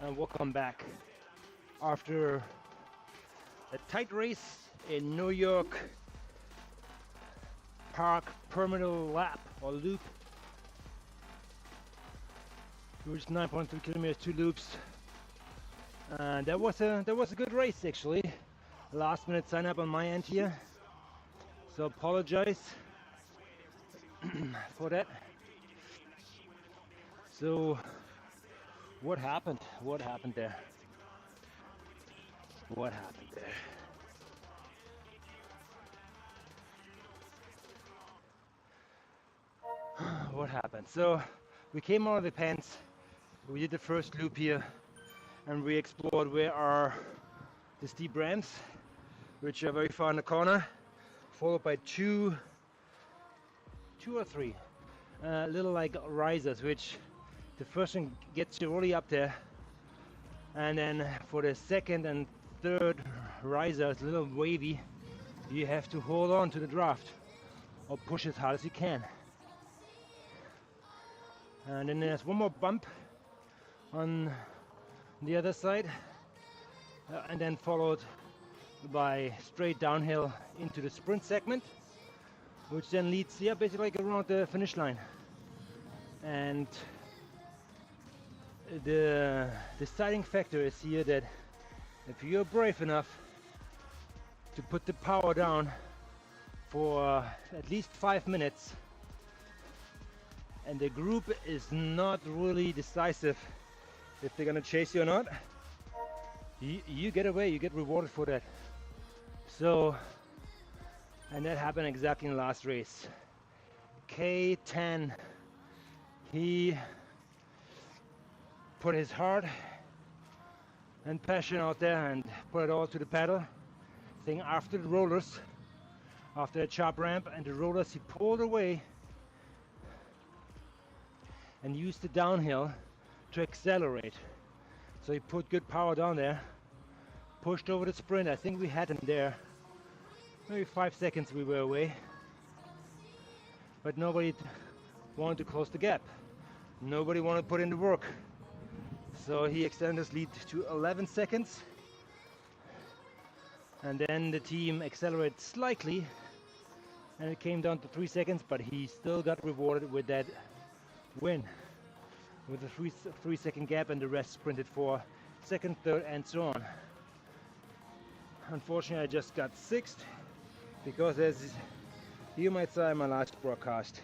and welcome back after a tight race in New York Park Terminal lap or loop. It was 9.3 kilometers, 2 loops. And that was a good race actually. Last minute sign up on my end here, so apologize for that. So what happened? What happened there? What happened there? What happened? So we came out of the pens, we did the first loop here, and we explored where are the steep ramps, which are very far in the corner, followed by two or three little like risers, which the first one gets you really up there, and then for the second and third risers, a little wavy, you have to hold on to the draft or push as hard as you can. And then there's one more bump on the other side, and then followed by straight downhill into the sprint segment, which then leads basically like around the finish line. And the deciding factor is here that if you're brave enough to put the power down for at least 5 minutes, and the group is not really decisive if they're gonna chase you or not, you get away, you get rewarded for that. So, and that happened exactly in the last race. K10, he put his heart and passion out there and put it all to the pedal. Thing after the rollers, after a sharp ramp and the rollers, he pulled away and used the downhill to accelerate. So he put good power down there, pushed over the sprint. I think we had him there. Maybe 5 seconds we were away. But nobody wanted to close the gap. Nobody wanted to put in the work. So he extended his lead to 11 seconds. And then the team accelerated slightly and it came down to 3 seconds, but he still got rewarded with that win, with a 3 second gap, and the rest sprinted for second, third, and so on. Unfortunately, I just got sixth because, as you might say in my last broadcast,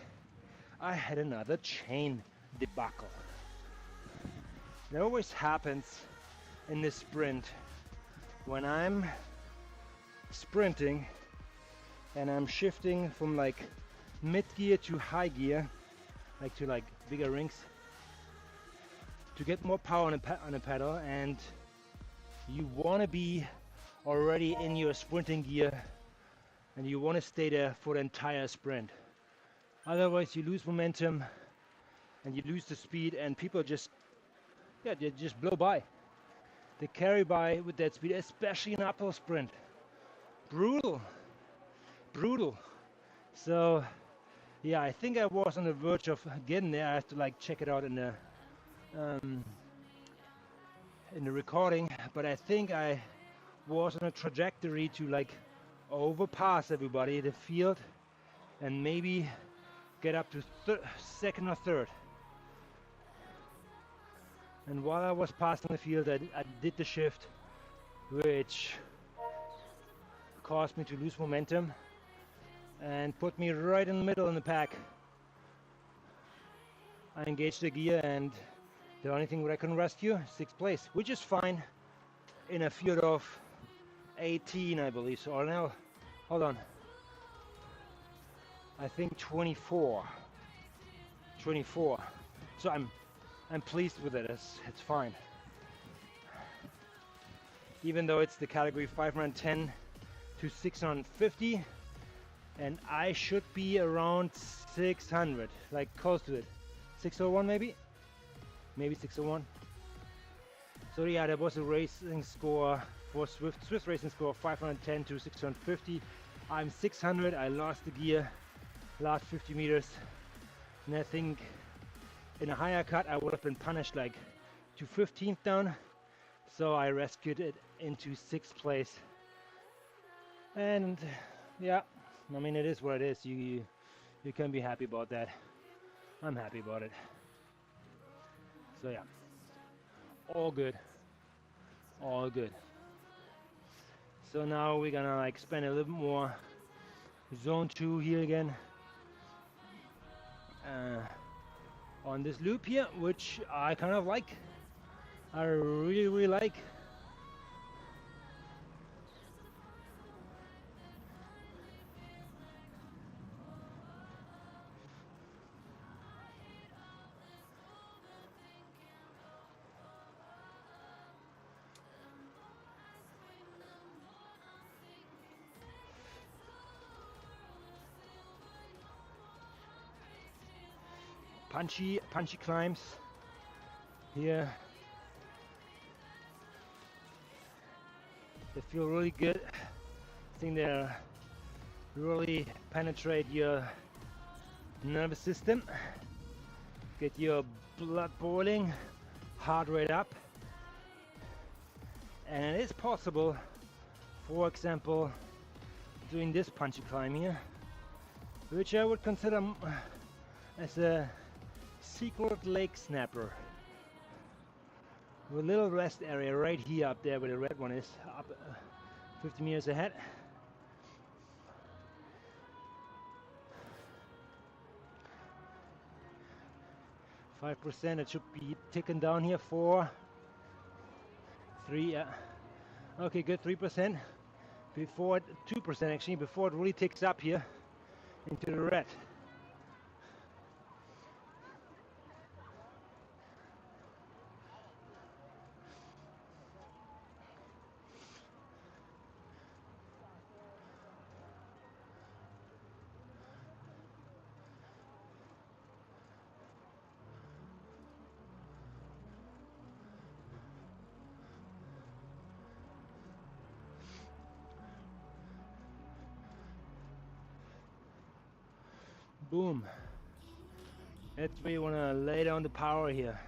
I had another chain debacle. It always happens in this sprint when I'm sprinting and I'm shifting from like mid gear to high gear, like to like bigger rings, to get more power on the pedal, and you want to be already in your sprinting gear and you want to stay there for the entire sprint. Otherwise you lose momentum and you lose the speed, and people just they just blow by. They carry by with that speed, especially in an uphill sprint. Brutal. So yeah, I think I was on the verge of getting there. I have to like check it out in the recording, but I think I was on a trajectory to like overpass everybody in the field and maybe get up to second or third. And while I was passing the field, I did the shift, which caused me to lose momentum and put me right in the middle in the pack. I engaged the gear, and the only thing that I can rescue, 6th place, which is fine in a field of 18, I believe. So now, hold on, I think 24. So I'm pleased with it. It's fine, even though it's the category 510 to 650, and I should be around 600, like close to it. 601 maybe 601. So yeah, there was a racing score for Swift racing score 510 to 650. I'm 600. I lost the gear last 50 meters, and I think in a higher cut I would have been punished like to 15th down, So I rescued it into sixth place, and yeah, I mean it is what it is. You can be happy about that. I'm happy about it. So yeah, all good, all good. So now we're gonna like spend a little more zone 2 here again uh, on this loop here, which I kind of like. I really like. Punchy climbs here. They feel really good. I think they really penetrate your nervous system, get your blood boiling, heart rate up, and it is possible, for example, doing this punchy climb here, which I would consider as a secret lake snapper, with a little rest area right here up there where the red one is, up 50 meters ahead. 5%, it should be ticking down here. 4, 3, okay, good, 3%. Before 2% actually, before it really ticks up here into the red. Boom. That's where you want to lay down the power here.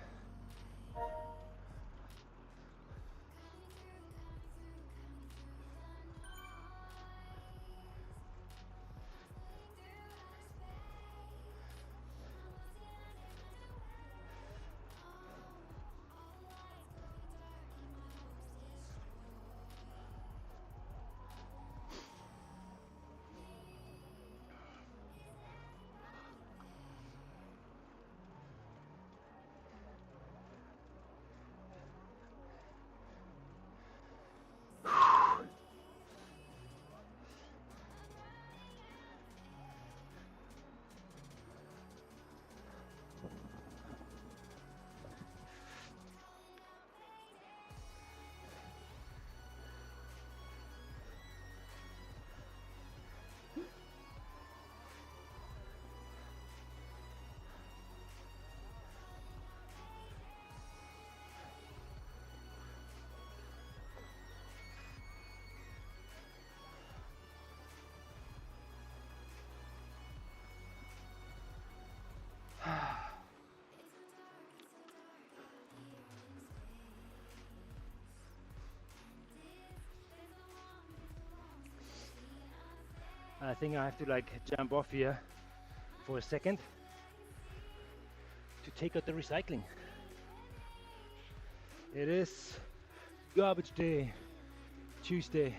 I think I have to like jump off here for a second to take out the recycling. It is garbage day, Tuesday.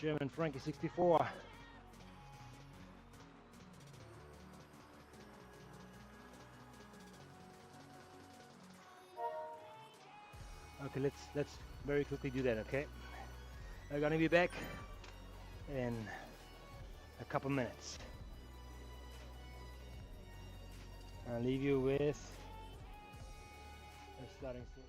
German Frankie 64. Okay, let's very quickly do that, okay? I'm gonna be back in a couple minutes. I'll leave you with starting soon.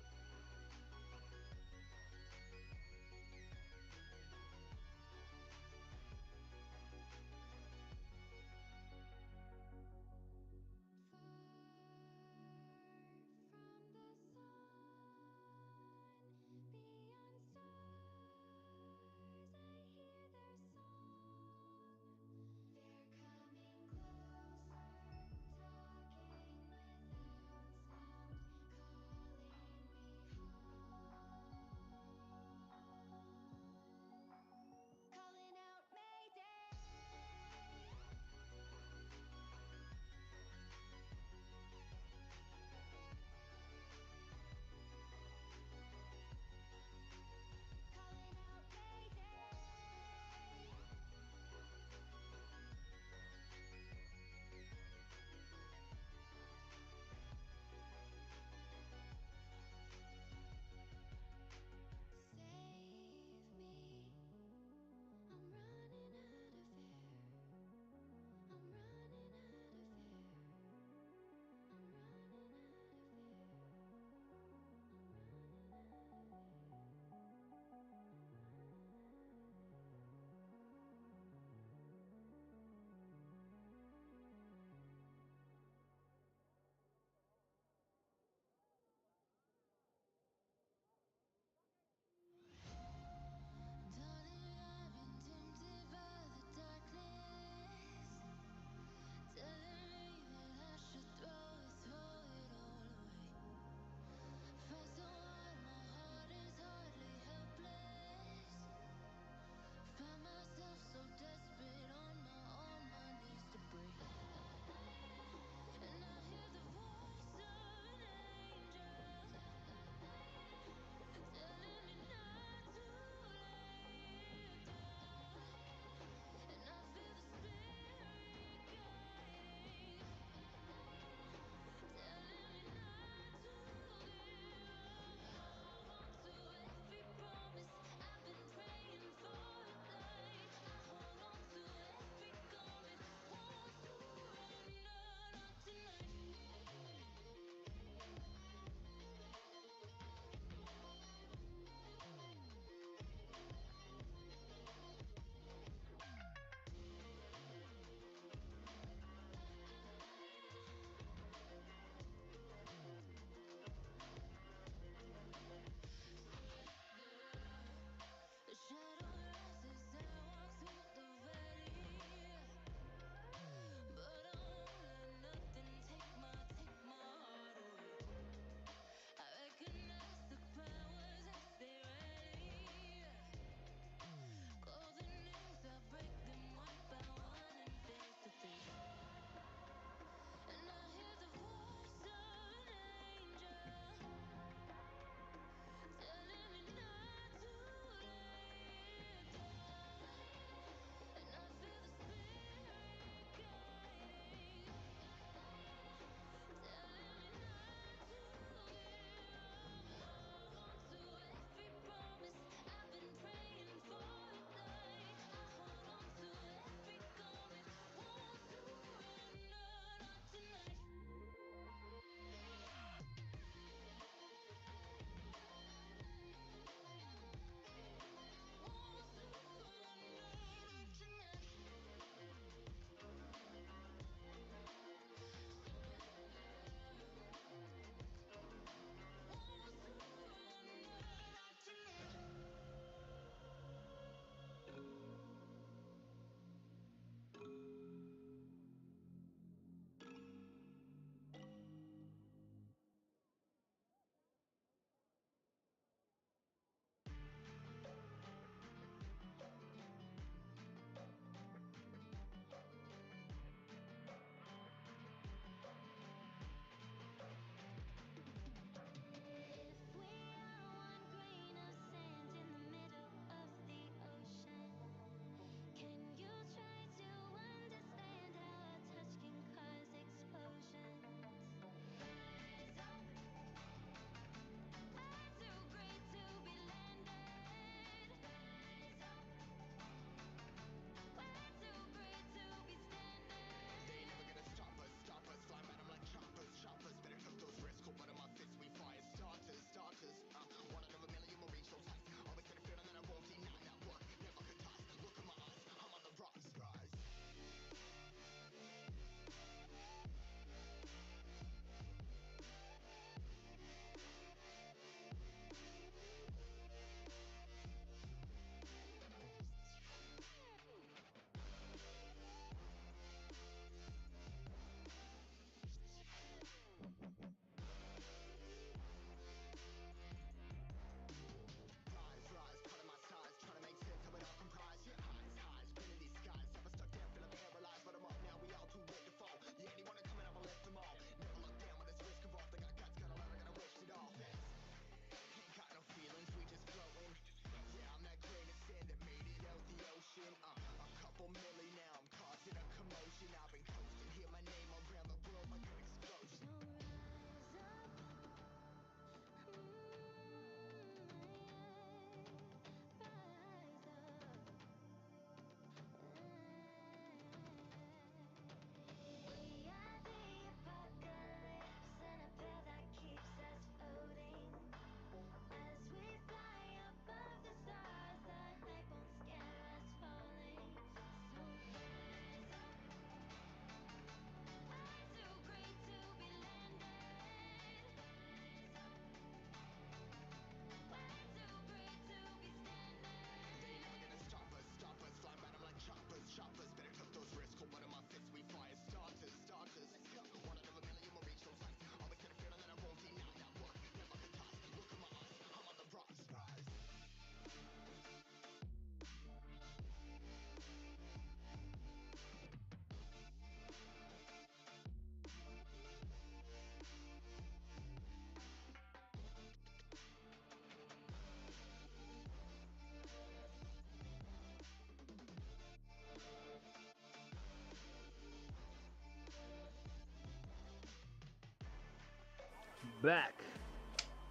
back.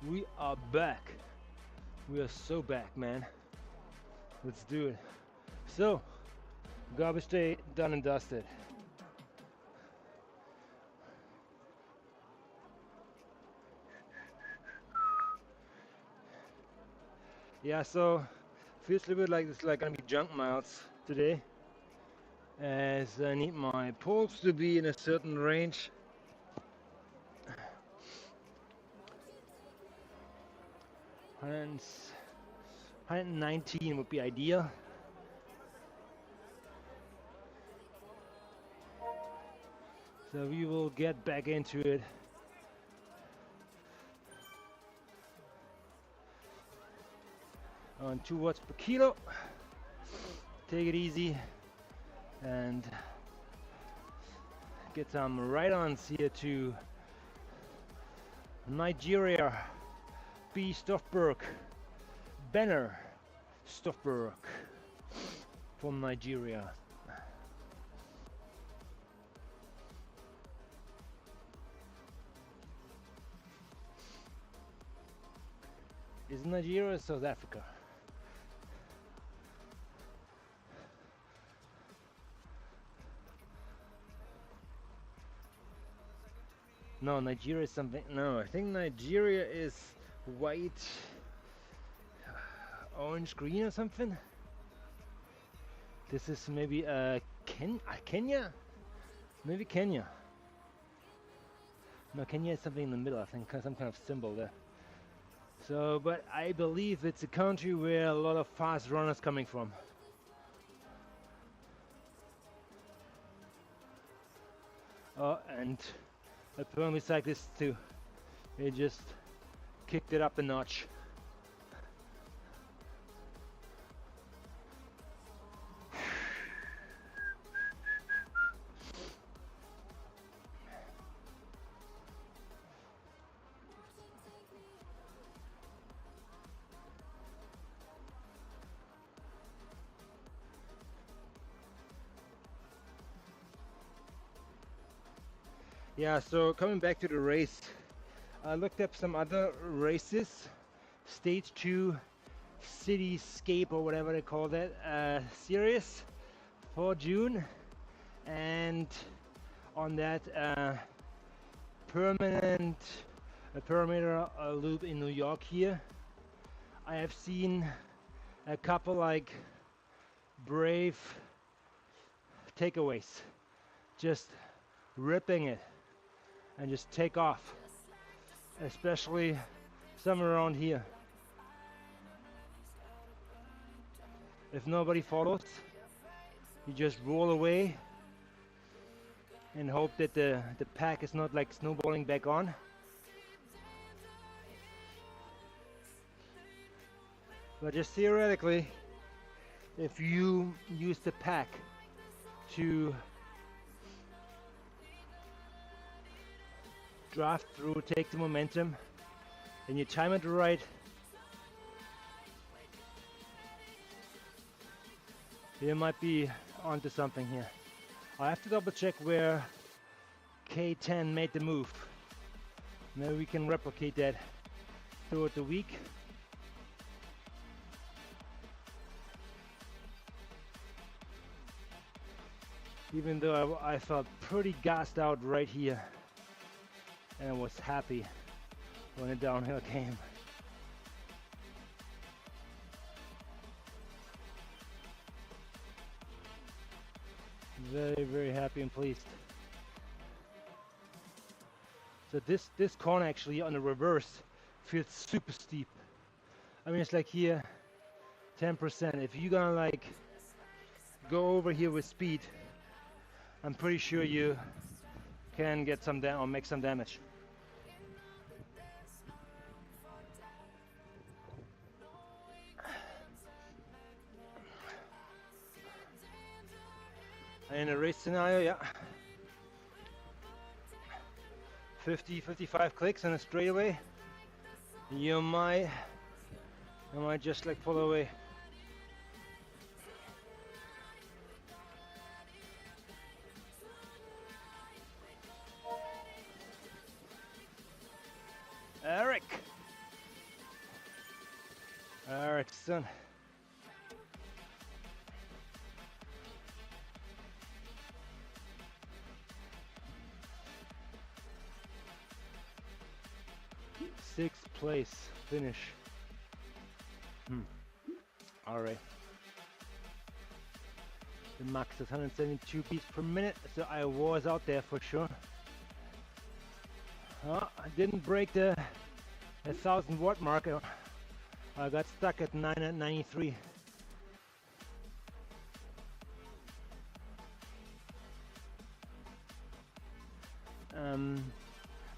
We are back. We are so back, man. Let's do it. So, garbage day done and dusted. Yeah, so feels a little bit like it's like gonna be junk miles today, as I need my pulse to be in a certain range. And 119 would be ideal. So we will get back into it. On 2 watts per kilo. Take it easy and get some ride-ons here to Nigeria. B. Stoffberg, Benner Stoffberg from Nigeria. Is Nigeria or South Africa? No, Nigeria is something. No, I think Nigeria is white, orange, green or something. This is maybe Kenya? Maybe Kenya. No, Kenya is something in the middle, I think, some kind of symbol there. So, but I believe it's a country where a lot of fast runners coming from. And apparently cyclists too. They just kicked it up a notch. Yeah, so coming back to the race, I looked up some other races, Stage 2 Cityscape or whatever they call that series for June, and on that perimeter loop in New York here, I have seen a couple like brave takeaways, just ripping it and just take off, especially some around here. If nobody follows, you just roll away and hope that the pack is not like snowballing back on. But just theoretically, if you use the pack to draft through, take the momentum, and you time it right, you might be onto something here. I have to double check where K10 made the move. Maybe we can replicate that throughout the week. Even though I felt pretty gassed out right here, and I was happy when the downhill came. Very, very happy and pleased. So this corner actually on the reverse feels super steep. I mean, it's like here 10%. If you're gonna like go over here with speed, I'm pretty sure you can get some or make some damage. In a race scenario, yeah, 50-55 clicks in a straightaway, you might just like pull away. Alright, son. Sixth place finish. Alright. The max is 172 beats per minute, so I was out there for sure. I didn't break the 1000 watt mark. I got stuck at 993.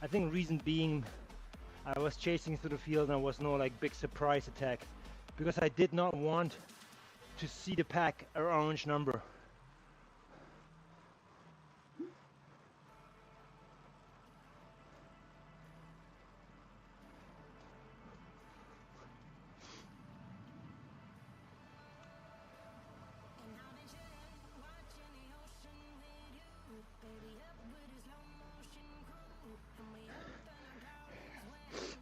I think reason being, I was chasing through the field and there was no like big surprise attack because I did not want to see the pack an orange number.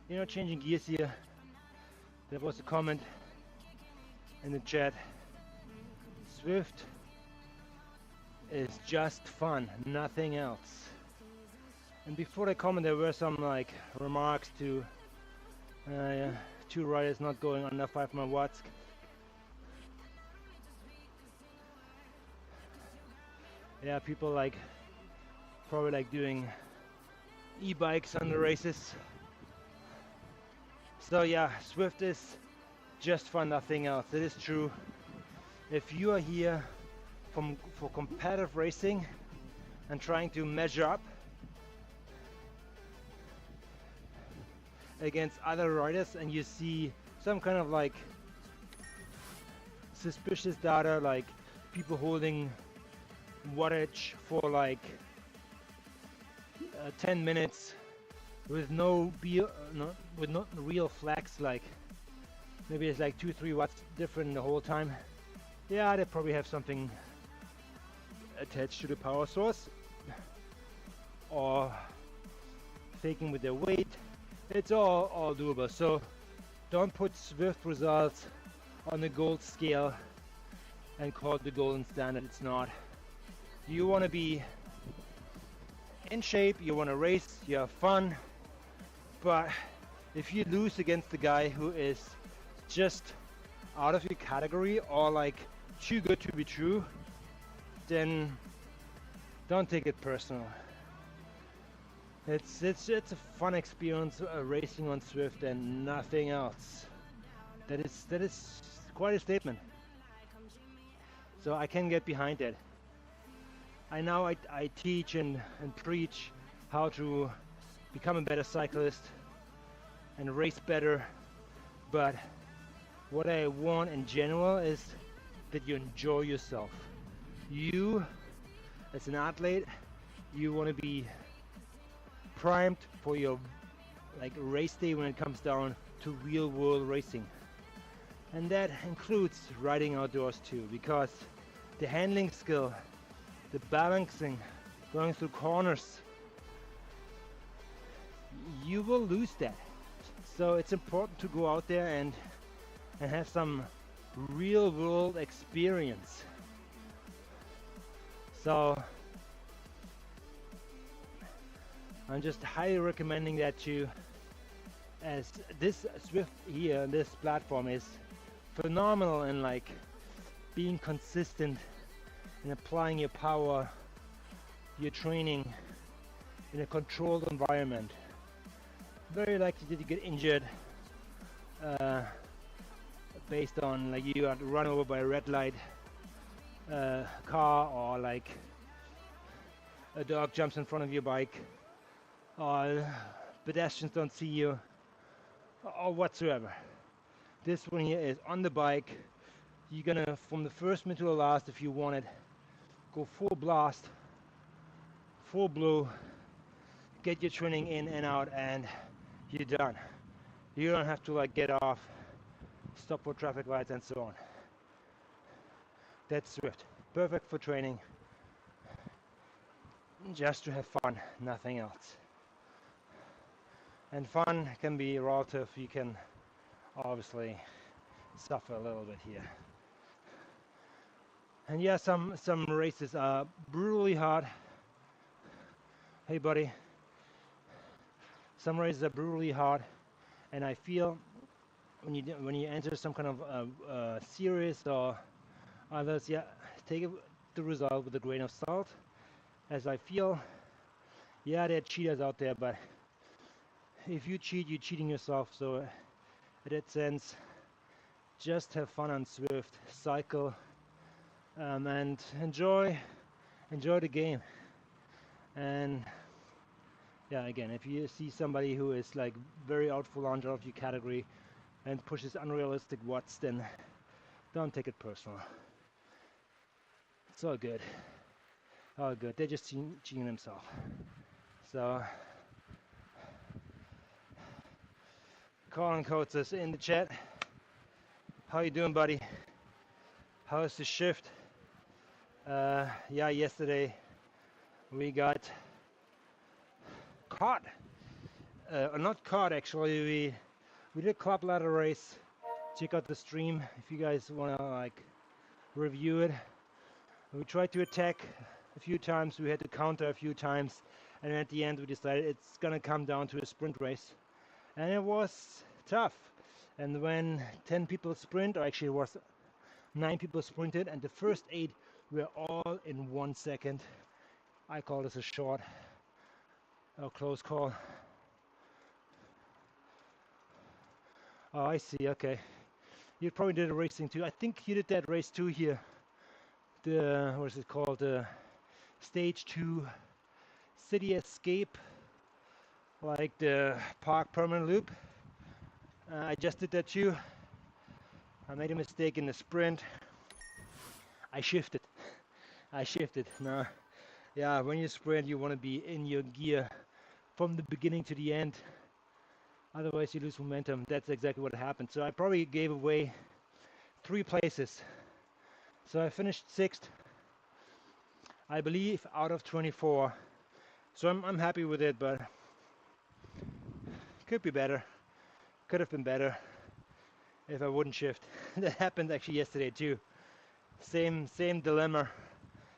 You know, changing gears here, there was a comment in the chat. Zwift is just fun, nothing else. And before the comment, there were some like remarks to two riders not going under 500 watts. Yeah, people like probably like doing e-bikes on the races. So yeah, Zwift is just fun, nothing else. It is true. If you are here for competitive racing and trying to measure up against other riders and you see some kind of like suspicious data, like people holding wattage for like 10 minutes with no real flex, like maybe it's like 2-3 watts different the whole time. Yeah, they probably have something attached to the power source or faking with their weight. It's all doable. So don't put Zwift results on the gold scale and call it the golden standard. It's not. You want to be in shape, you want to race, you have fun, but if you lose against the guy who is just out of your category or like too good to be true, then don't take it personal. It's a fun experience racing on Zwift and nothing else. That is quite a statement. So I can get behind it. I teach and preach how to become a better cyclist and race better, but what I want in general is that you enjoy yourself. You, as an athlete, you want to be primed for your like race day when it comes down to real world racing. And that includes riding outdoors too, because the handling skill, the balancing, going through corners, you will lose that. So it's important to go out there and have some real world experience. So I'm just highly recommending that you, as this Zwift here, this platform is phenomenal in like being consistent in applying your power, your training in a controlled environment. Very likely that you get injured based on like you got run over by a red light car, or like a dog jumps in front of your bike, or pedestrians don't see you, or whatsoever. This one here is on the bike. You're gonna, from the first minute to the last, if you want it, go full blast, full blow, get your training in and out, and you're done. You don't have to like get off, stop for traffic lights and so on. That's Zwift. Perfect for training. Just to have fun, nothing else. And fun can be relative. You can obviously suffer a little bit here. And yeah, some races are brutally hard. Hey buddy, some races are brutally hard, and I feel when you enter some kind of series or others, yeah, take the result with a grain of salt. As I feel, yeah, there are cheaters out there, but if you cheat, you're cheating yourself. So in that sense, just have fun on Zwift, cycle, and enjoy the game. And yeah, again, if you see somebody who is like very out for lunch out of your category and pushes unrealistic watts, then don't take it personal. It's all good. All good. They're just cheating themselves. So, Colin Coates is in the chat. How you doing, buddy? How's the shift? Yeah, yesterday we got caught. Not caught, actually. We did a club ladder race. Check out the stream if you guys want to like review it. We tried to attack a few times. We had to counter a few times, and at the end we decided it's gonna come down to a sprint race, and it was tough. And when 10 people sprint, or actually it was 9 people sprinted, and the first 8 were all in 1 second. I call this a short or close call. Oh, I see. Okay, you probably did a racing too. I think you did that race too here. The what is it called? The stage 2 city escape, like the park permanent loop. I just did that too. I made a mistake in the sprint. I shifted. No, yeah, when you sprint, you want to be in your gear from the beginning to the end. Otherwise, you lose momentum. That's exactly what happened. So I probably gave away 3 places. So I finished 6th, I believe, out of 24. So I'm happy with it, but could be better. Could have been better if I wouldn't shift. That happened actually yesterday too. Same dilemma.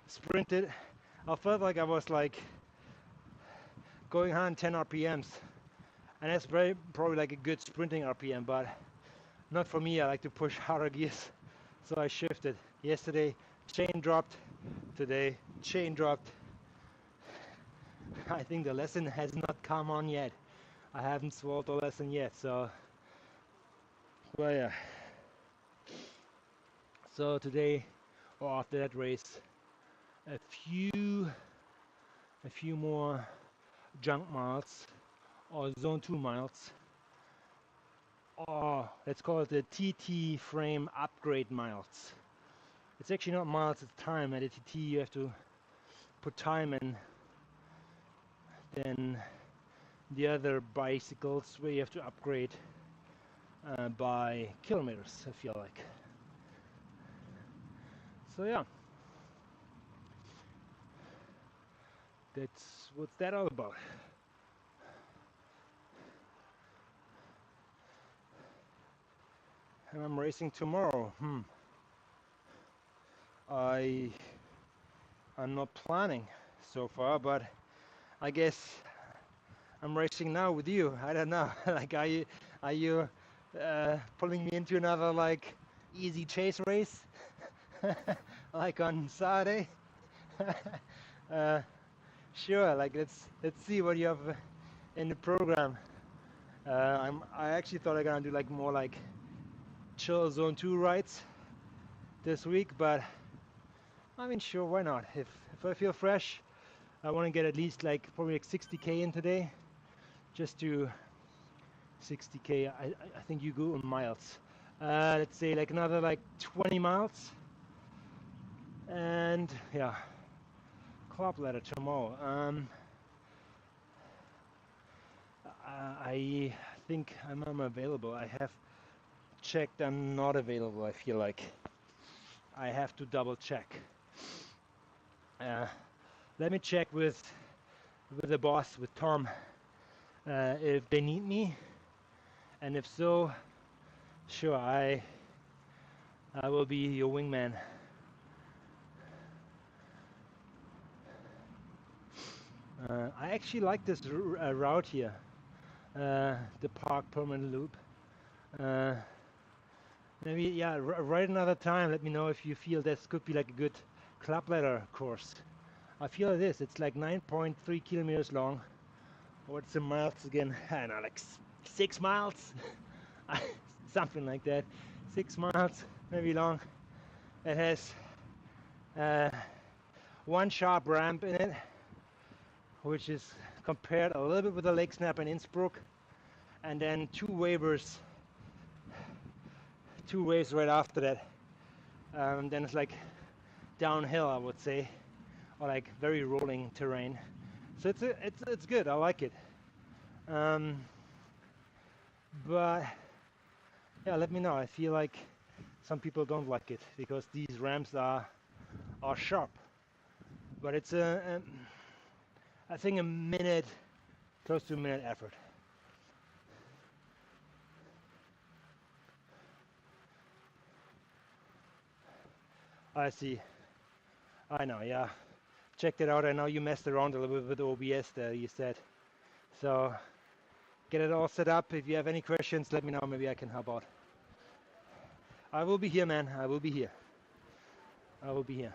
Sprinted. I felt like I was like going 110 RPMs, and that's probably like a good sprinting RPM, but not for me. I like to push harder gears, so I shifted. Yesterday, chain dropped. Today, chain dropped. I think the lesson has not come on yet. I haven't swallowed the lesson yet, so. Well, yeah. So today, or after that race, a few more junk miles, or zone 2 miles, or let's call it the TT frame upgrade miles. It's actually not miles, it's time. At a TT you have to put time in. Then the other bicycles where you have to upgrade by kilometers, I feel like. So yeah, that's what's that all about. And I'm racing tomorrow. I'm not planning so far, but I guess I'm racing now with you. I don't know. Like, are you pulling me into another like easy chase race, like on Saturday? Sure. Like, let's see what you have in the program. I actually thought I'm gonna do like more like chill zone 2 rides this week, but I mean, sure, why not? If I feel fresh, I want to get at least like probably like 60k in today, just to 60k. I think you go in miles. Let's say like another like 20 miles, and yeah, club ladder tomorrow. I think I'm available. I have checked. I'm not available. I feel like I have to double check. Let me check with the boss, with Tom, if they need me, and if so, sure, I I will be your wingman. I actually like this route here, the park permanent loop. Uh, Maybe, yeah, write another time. Let me know if you feel this could be like a good club ladder course. I feel it is. It's like 9.3 kilometers long. What's the miles again? I don't know, like 6 miles? Something like that. 6 miles, maybe long. It has uh, one sharp ramp in it, which is compared a little bit with the Lake Snap in Innsbruck, and then two waves right after that. Then it's like downhill, I would say, or like very rolling terrain. So it's good. I like it. But yeah, let me know. I feel like some people don't like it because these ramps are sharp. But it's I think a minute, close to a minute effort. I see. I know. Yeah. Checked it out. I know you messed around a little bit with OBS there. You said. So get it all set up. If you have any questions, let me know. Maybe I can help out. I will be here, man. I will be here. I will be here.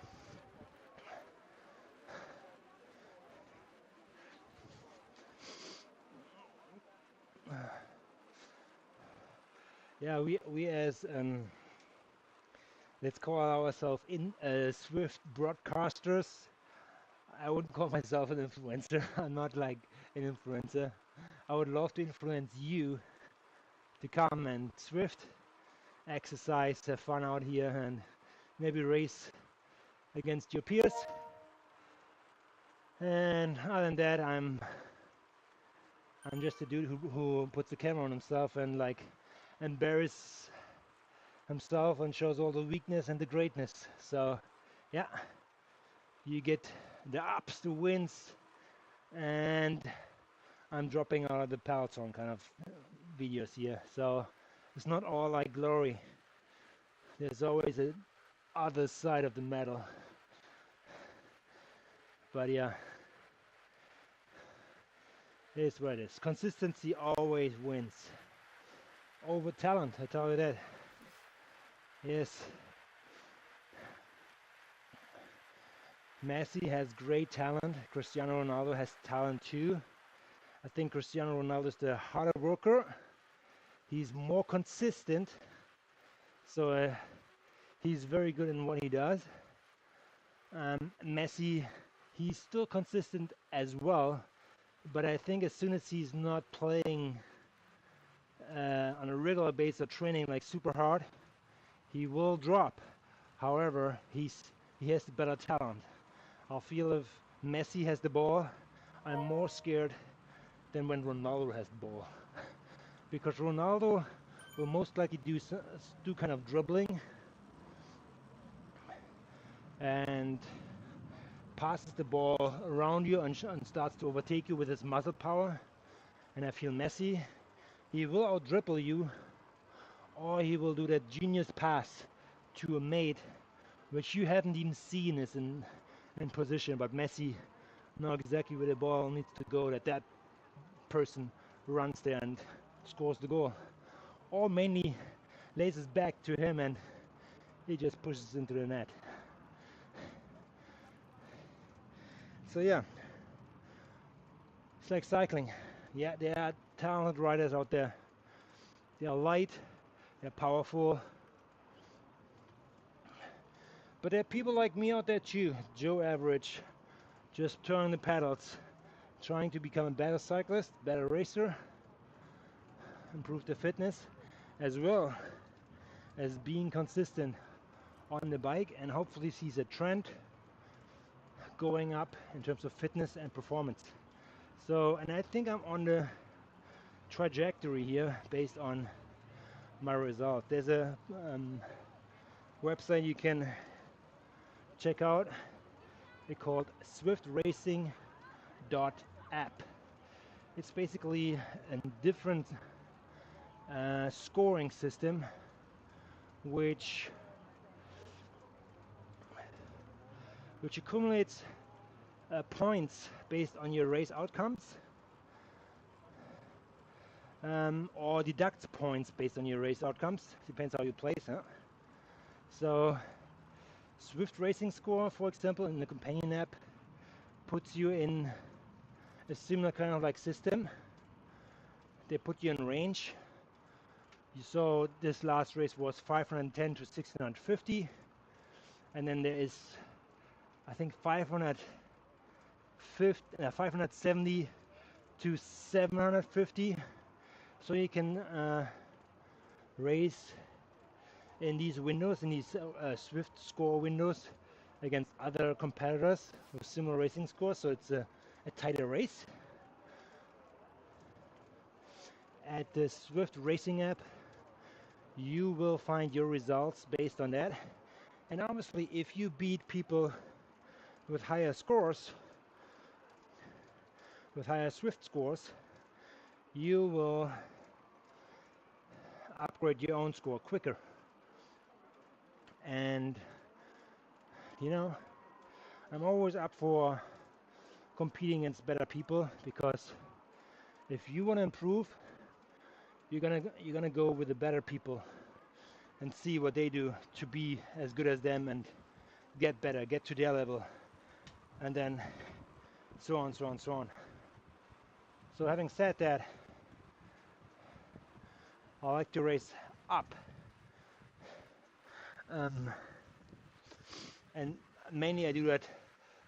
Yeah, we as let's call ourselves in Swift broadcasters. I wouldn't call myself an influencer. I'm not like an influencer. I would love to influence you to come and Swift, exercise, have fun out here, and maybe race against your peers. And other than that, I'm just a dude who puts the camera on himself and like embarrasses himself and shows all the weakness and the greatness. So yeah, you get the ups, the wins, and I'm dropping out of the Peloton kind of videos here. So it's not all like glory. There's always a other side of the medal. But yeah, it is what it is. Consistency always wins over talent, I tell you that. Yes, Messi has great talent. Cristiano Ronaldo has talent too. I think Cristiano Ronaldo is the harder worker. He's more consistent. So he's very good in what he does. Messi, he's still consistent as well. But I think as soon as he's not playing on a regular basis or training like super hard, he will drop. However, he has the better talent. I feel if Messi has the ball, I'm more scared than when Ronaldo has the ball. Because Ronaldo will most likely do kind of dribbling and passes the ball around you and starts to overtake you with his muscle power. And I feel Messi, he will out dribble you, or he will do that genius pass to a mate, which you haven't even seen is in position. But Messi knows exactly where the ball needs to go, that person runs there and scores the goal. Or mainly lays his back to him and he just pushes into the net. So yeah, it's like cycling. Yeah, there are talented riders out there. They are light, they're powerful. But there are people like me out there too, Joe Average, just turning the pedals, trying to become a better cyclist, better racer, improve their fitness, as well as being consistent on the bike, and hopefully sees a trend going up in terms of fitness and performance. So, and I think I'm on the trajectory here based on my result. There's a website you can check out. It's called swiftracing.app. It's basically a different scoring system which which accumulates points based on your race outcomes, or deducts points based on your race outcomes. Depends how you place, huh? So Zwift Racing Score, for example, in the companion app, puts you in a similar kind of like system. They put you in range. You saw this last race was 510 to 650, and then there is, I think, 570 to 750. So you can race in these windows, in these Zwift score windows, against other competitors with similar racing scores. So it's a tighter race. At the Zwift Racing app, you will find your results based on that. And obviously, if you beat people with higher scores, with higher Zwift scores, you will upgrade your own score quicker. And you know, I'm always up for competing against better people, because if you want to improve, you're gonna go with the better people and see what they do to be as good as them and get better, get to their level, and then so on, so on, so on. So having said that, I like to race up, and mainly I do that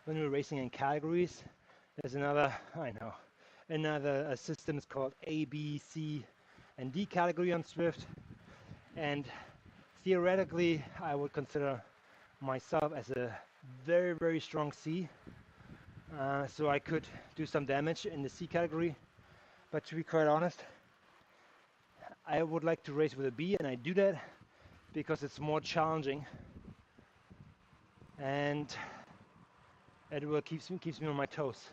when we're racing in categories. There's another system is called A, B, C, and D category on Zwift, and theoretically I would consider myself as a very, very strong C, so I could do some damage in the C category. But to be quite honest, I would like to race with a B, and I do that because it's more challenging, and it will keeps me on my toes.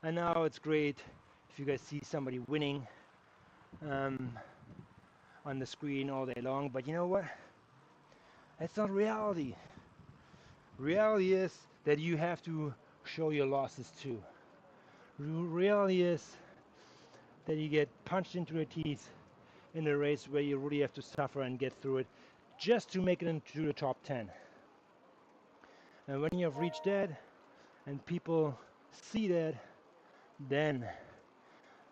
And now it's great if you guys see somebody winning on the screen all day long, but you know what? That's not reality. Reality is that you have to show your losses too. Reality is that you get punched into the teeth in a race where you really have to suffer and get through it just to make it into the top 10. And when you have reached that and people see that, then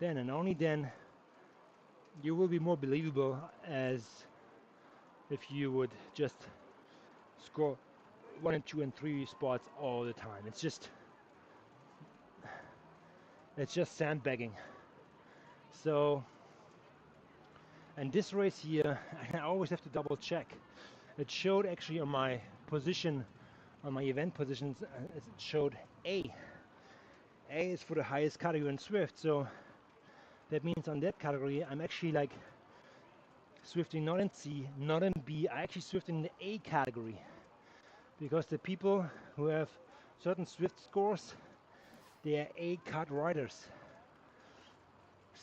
and only then you will be more believable, as if you would just score 1 and 2 and 3 spots all the time. It's just sandbagging. So, and this race here, I always have to double check. It showed actually on my position, on my event positions, it showed A. A is for the highest category in Zwift, so that means on that category I'm actually like Zwifting not in C, not in B, I actually Zwift in the A category, because the people who have certain Zwift scores, they are A cut riders.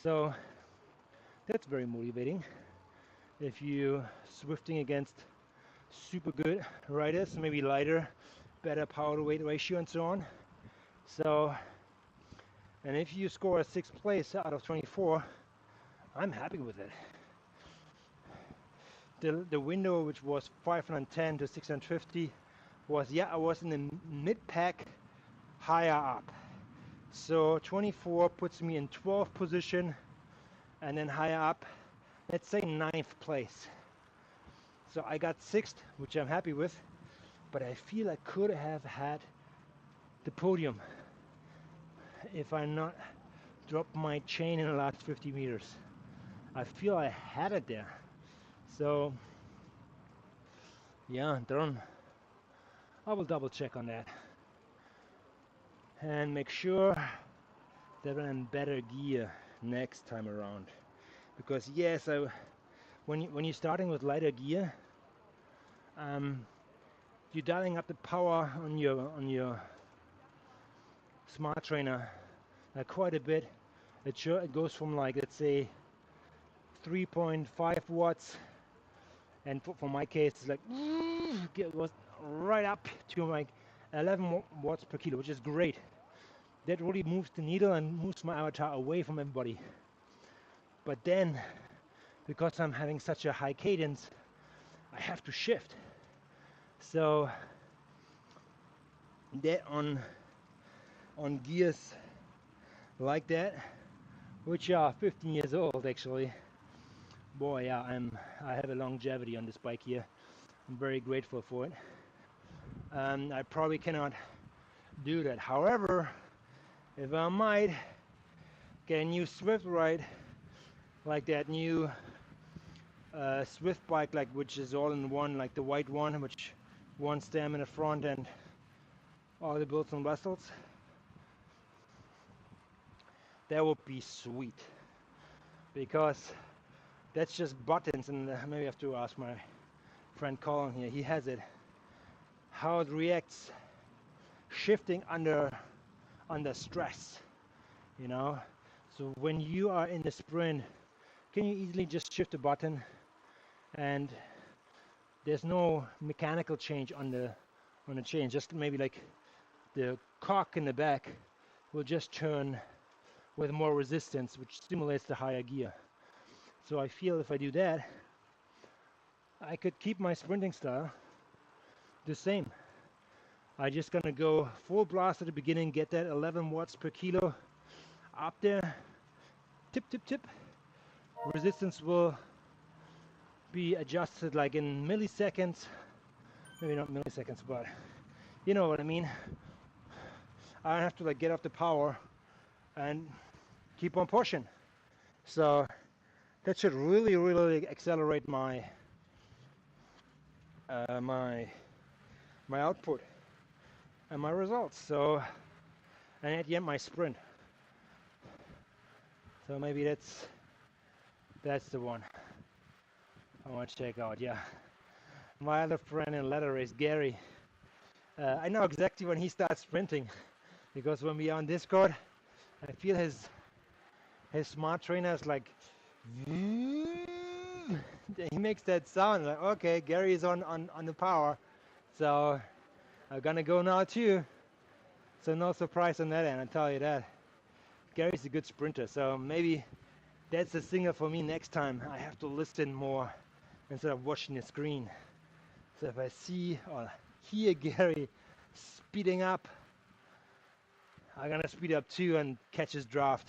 So that's very motivating. If you Zwifting against super good riders, maybe lighter, better power to weight ratio and so on. So, and if you score a 6th place out of 24, I'm happy with it. The window, which was 510 to 650, was, I was in the mid-pack higher up. So 24 puts me in 12th position, and then higher up, let's say 9th place. So I got 6th, which I'm happy with, but I feel I could have had the podium if I not dropped my chain in the last 50 meters. I feel I had it there. So yeah, I will double check on that and make sure that I'm in better gear next time around. Because yes, when you're starting with lighter gear, you're dialing up the power on your smart trainer quite a bit. It goes from, like, let's say 3.5 watts, and for my case it's like it goes right up to like 11 watts per kilo, which is great. That really moves the needle and moves my avatar away from everybody. But then, because I'm having such a high cadence, I have to shift. So that on gears like that, which are 15 years old actually, boy, yeah, I have a longevity on this bike here. I'm very grateful for it. I probably cannot do that. However, if I might get a new Swift ride, like that new Swift bike, like which is all in one, like the white one, which one stem in the front and all the bells and whistles, that would be sweet. Because that's just buttons, and maybe I have to ask my friend Colin here. He has it. How it reacts, shifting under stress, you know. So when you are in the sprint, can you easily just shift a button, and there's no mechanical change on the chain. Just maybe like the cock in the back will just turn with more resistance, which stimulates the higher gear. So I feel if I do that, I could keep my sprinting style the same. I'm just gonna go full blast at the beginning, get that 11 watts per kilo up there, tip, tip, tip. Resistance will be adjusted like in milliseconds, maybe not milliseconds, but you know what I mean. I don't have to like get off the power and keep on pushing. So that should really, really accelerate my my output and my results. So, and at the end my sprint. So maybe that's the one I want to check out. Yeah, my other friend in ladder race, Gary. I know exactly when he starts sprinting, because when we are on Discord, I feel his smart trainer is like, he makes that sound like, okay, Gary is on the power, so I'm gonna go now too. So no surprise on that end, I tell you that. Gary's a good sprinter, so maybe that's the signal for me next time. I have to listen more instead of watching the screen. So if I see or hear Gary speeding up, I'm gonna speed up too and catch his draft.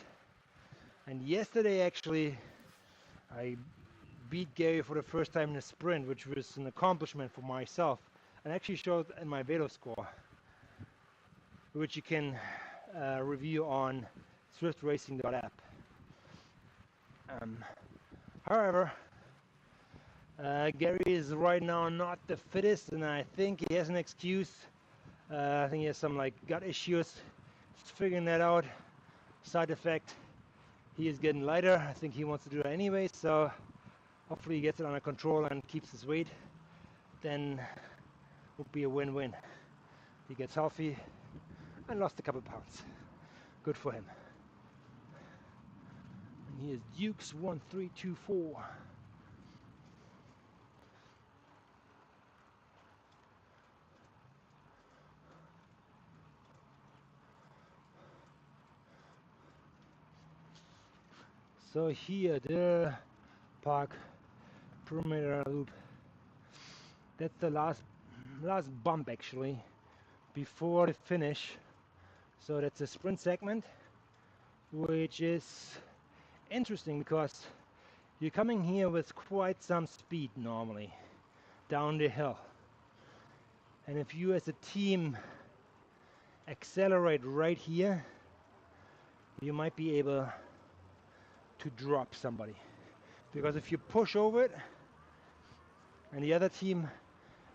And yesterday actually, I beat Gary for the first time in a sprint, which was an accomplishment for myself, and actually showed in my Velo score, which you can review on swiftracing.app. However, Gary is right now not the fittest, and I think he has an excuse. I think he has some like gut issues. He's figuring that out. Side effect, he is getting lighter. I think he wants to do that anyway, so hopefully he gets it under control and keeps his weight. Then it would be a win-win. He gets healthy and lost a couple pounds. Good for him. And he is Dukes 1324. So here the park perimeter loop. That's the last bump actually before the finish. So that's a sprint segment, which is interesting because you're coming here with quite some speed normally down the hill. And if you as a team accelerate right here, you might be able to drop somebody. Because if you push over it and the other team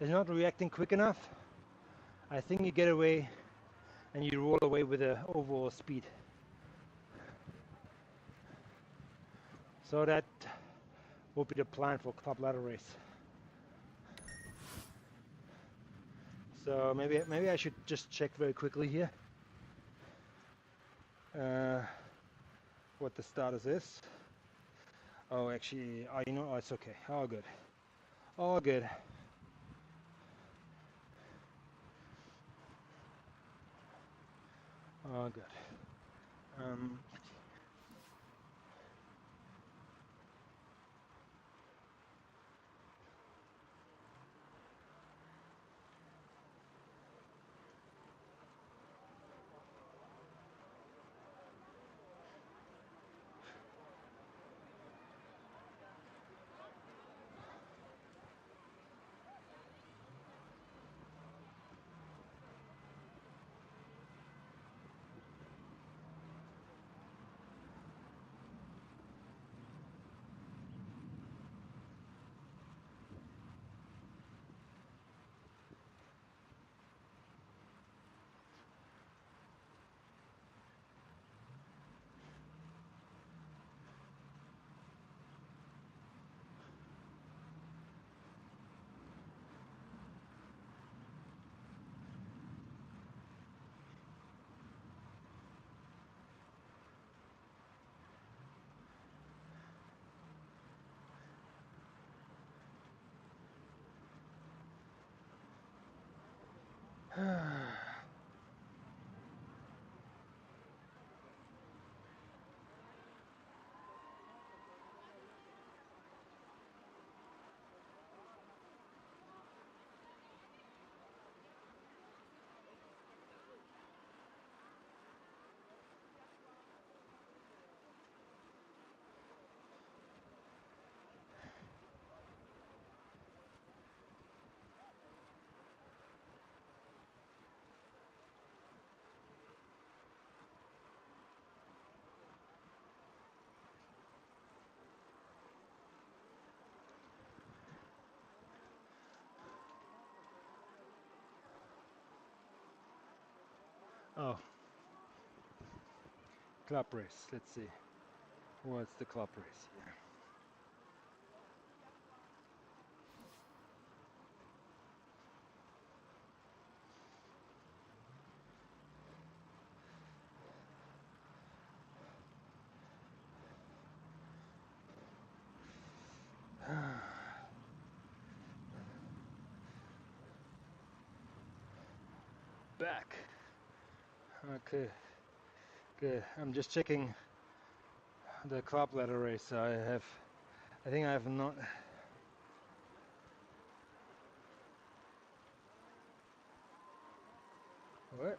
is not reacting quick enough, I think you get away and you roll away with the overall speed. So that will be the plan for Club Ladder Race. So maybe I should just check very quickly here what the status is. Oh, actually, you know, it's okay. All good. All good. Oh, good. Um, oh, club race. Let's see. What's the club race? Yeah. Back. Okay. Good. I'm just checking the club ladder race. I think I have not. What?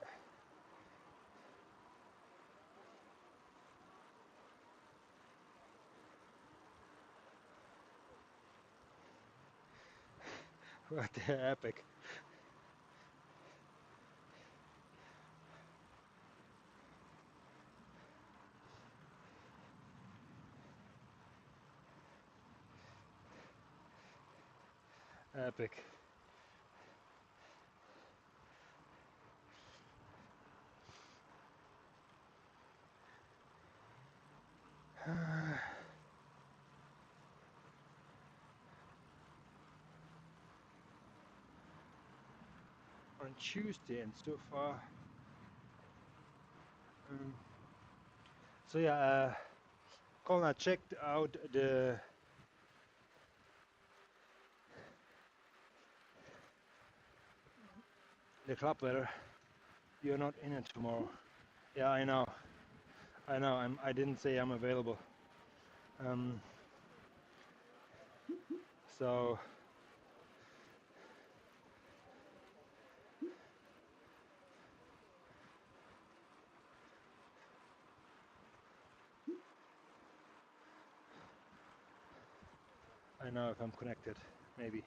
What the epic? Epic. On Tuesday, and so far. Um, so yeah, Colin, I checked out the club letter. You're not in it tomorrow. Yeah, I know. I know. I didn't say I'm available. Um, so I know if I'm connected. Maybe.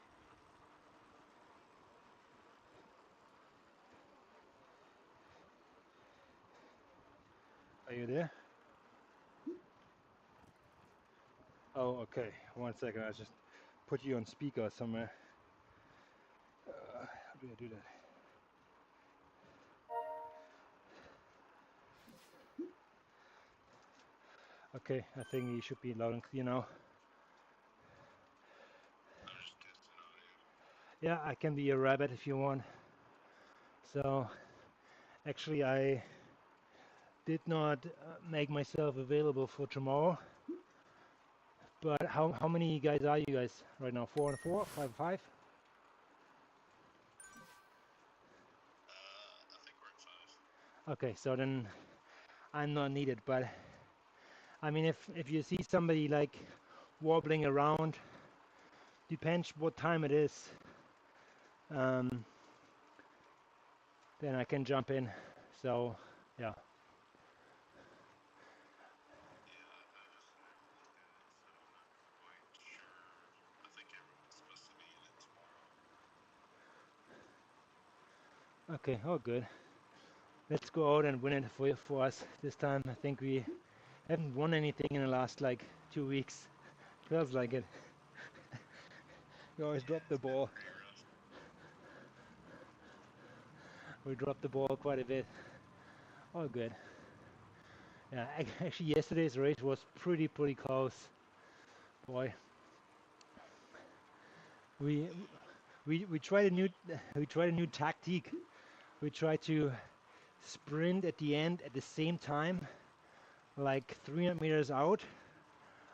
Are you there? Oh, okay. 1 second. I just put you on speaker somewhere. How do I do that? Okay, I think you should be loud and clear now. Yeah, I can be a rabbit if you want. So, actually, I did not make myself available for tomorrow. But how many guys are you guys right now? 4 and 4, 5 and 5? Okay, so then I'm not needed. But I mean, if you see somebody like wobbling around, depends what time it is, um, then I can jump in. So yeah. Okay. Oh, good. Let's go out and win it for us this time. I think we haven't won anything in the last like 2 weeks. Feels like it. We always drop the ball. We dropped the ball quite a bit. Oh, good. Yeah, actually, yesterday's race was pretty close. Boy, we we tried a new tactic. We tried to sprint at the end at the same time, like 300 meters out.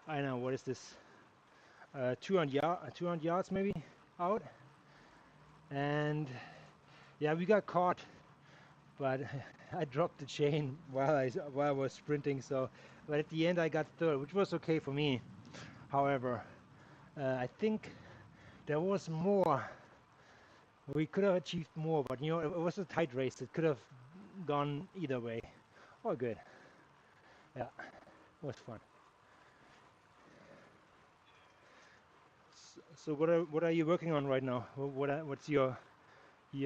I know, what is this? 200 yards maybe out. And yeah, we got caught, but I dropped the chain while I was sprinting. So, but at the end I got third, which was okay for me. However, I think there was more. We could have achieved more, but you know, it was a tight race. It could have gone either way. All good. Yeah, it was fun. So what are you working on right now? What's your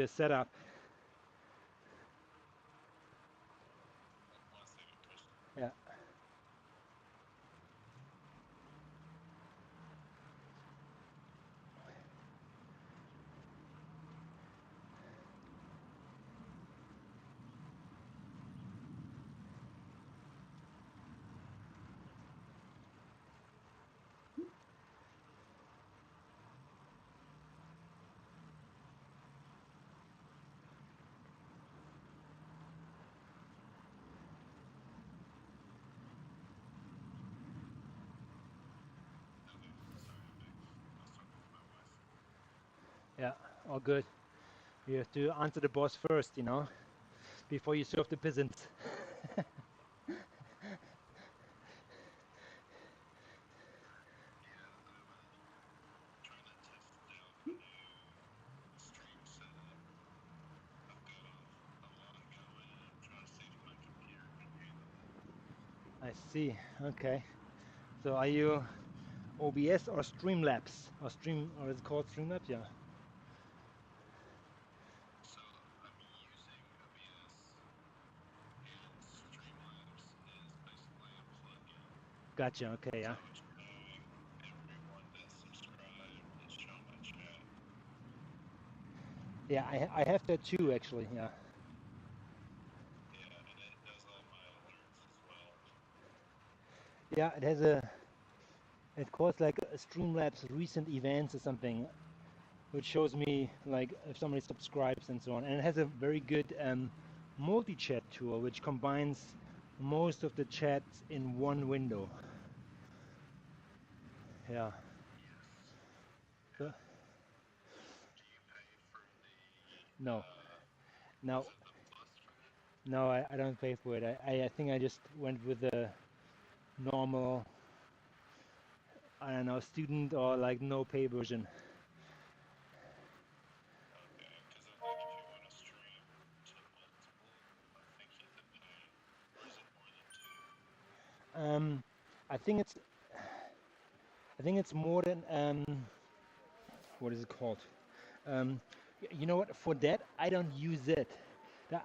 setup? Yeah, yeah, all good. You have to answer the boss first, you know, before you serve the peasants. I see. Okay. So are you OBS or Streamlabs or is it called Streamlabs? Yeah. Gotcha. Okay. Yeah. Yeah. I have that too actually. Yeah. Yeah. It calls like a Streamlabs recent events or something, which shows me like if somebody subscribes and so on. And it has a very good multi-chat tool which combines most of the chats in one window. Yeah. So, no, no, no, I don't pay for it. I think I just went with the normal, I don't know, student or like no pay version. Um, I think it's I think it's more than what is it called? Um, you know what? For that, I don't use it.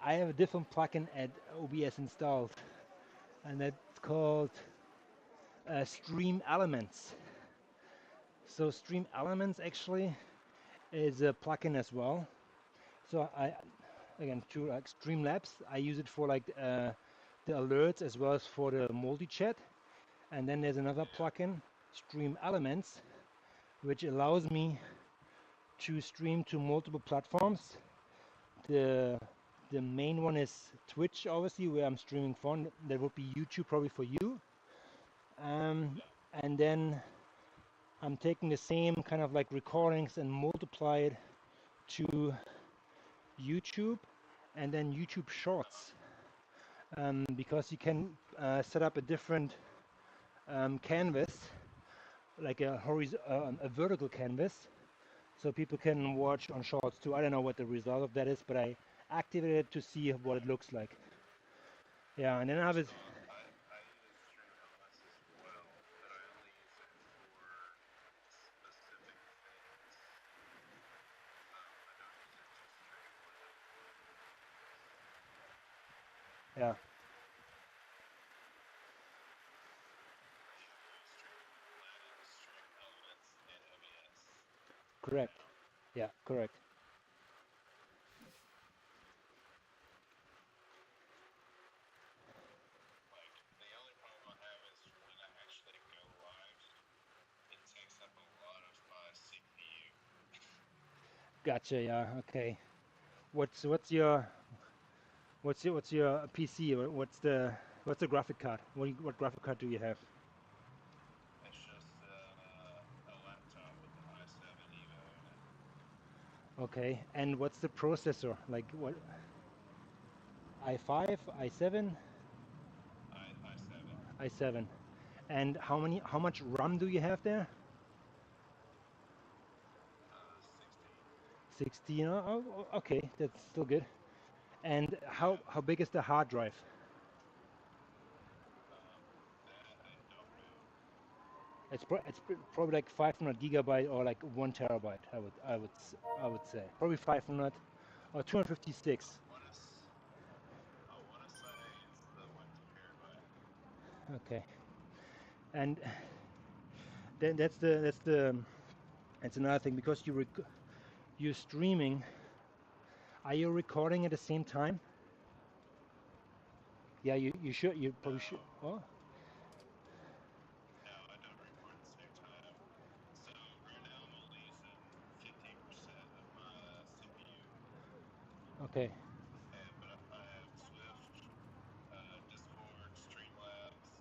I have a different plugin at OBS installed, and that's called Stream Elements. So Stream Elements actually is a plugin as well. So again, through like Streamlabs, I use it for like the alerts as well as for the multi-chat. And then there's another plugin, Stream Elements, which allows me to stream to multiple platforms. The the main one is Twitch, obviously, where I'm streaming from. That would be YouTube, probably for you. And then I'm taking the same kind of like recordings and multiply it to YouTube, and then YouTube Shorts. because you can set up a different canvas, like a vertical canvas, so people can watch on shorts too. I don't know what the result of that is, but I activated it to see what it looks like. Yeah, and then I have it. I use StreamLS as well, but I only use it for specific things. I don't use it to stream Windows 11. Yeah, Yeah, I use Stream Elements and OBS for correct. now. Yeah, correct. Like, the only problem I have is when I actually go live, it takes up a lot of my CPU. Gotcha. Yeah. Okay. What's your PC? What's the graphic card? What graphic card do you have? It's just a laptop with an i7 Evo in it. Okay. And what's the processor? Like what? i5, i7, i7, i7. And how much RAM do you have there? 16. 16. Okay, that's still good. And how Yeah, how big is the hard drive? that I don't know. Probably like 500 gigabyte or like 1 terabyte. I would say probably 500 or 256. I wanna say it's the 1 terabyte. Okay, and then that's another thing because you're streaming. Are you recording at the same time? Yeah, you should. You probably should. No, Oh, no, I don't record at the same time. So right now I'm only using 15% of my CPU, okay, but I have Swift, Discord, Streamlabs,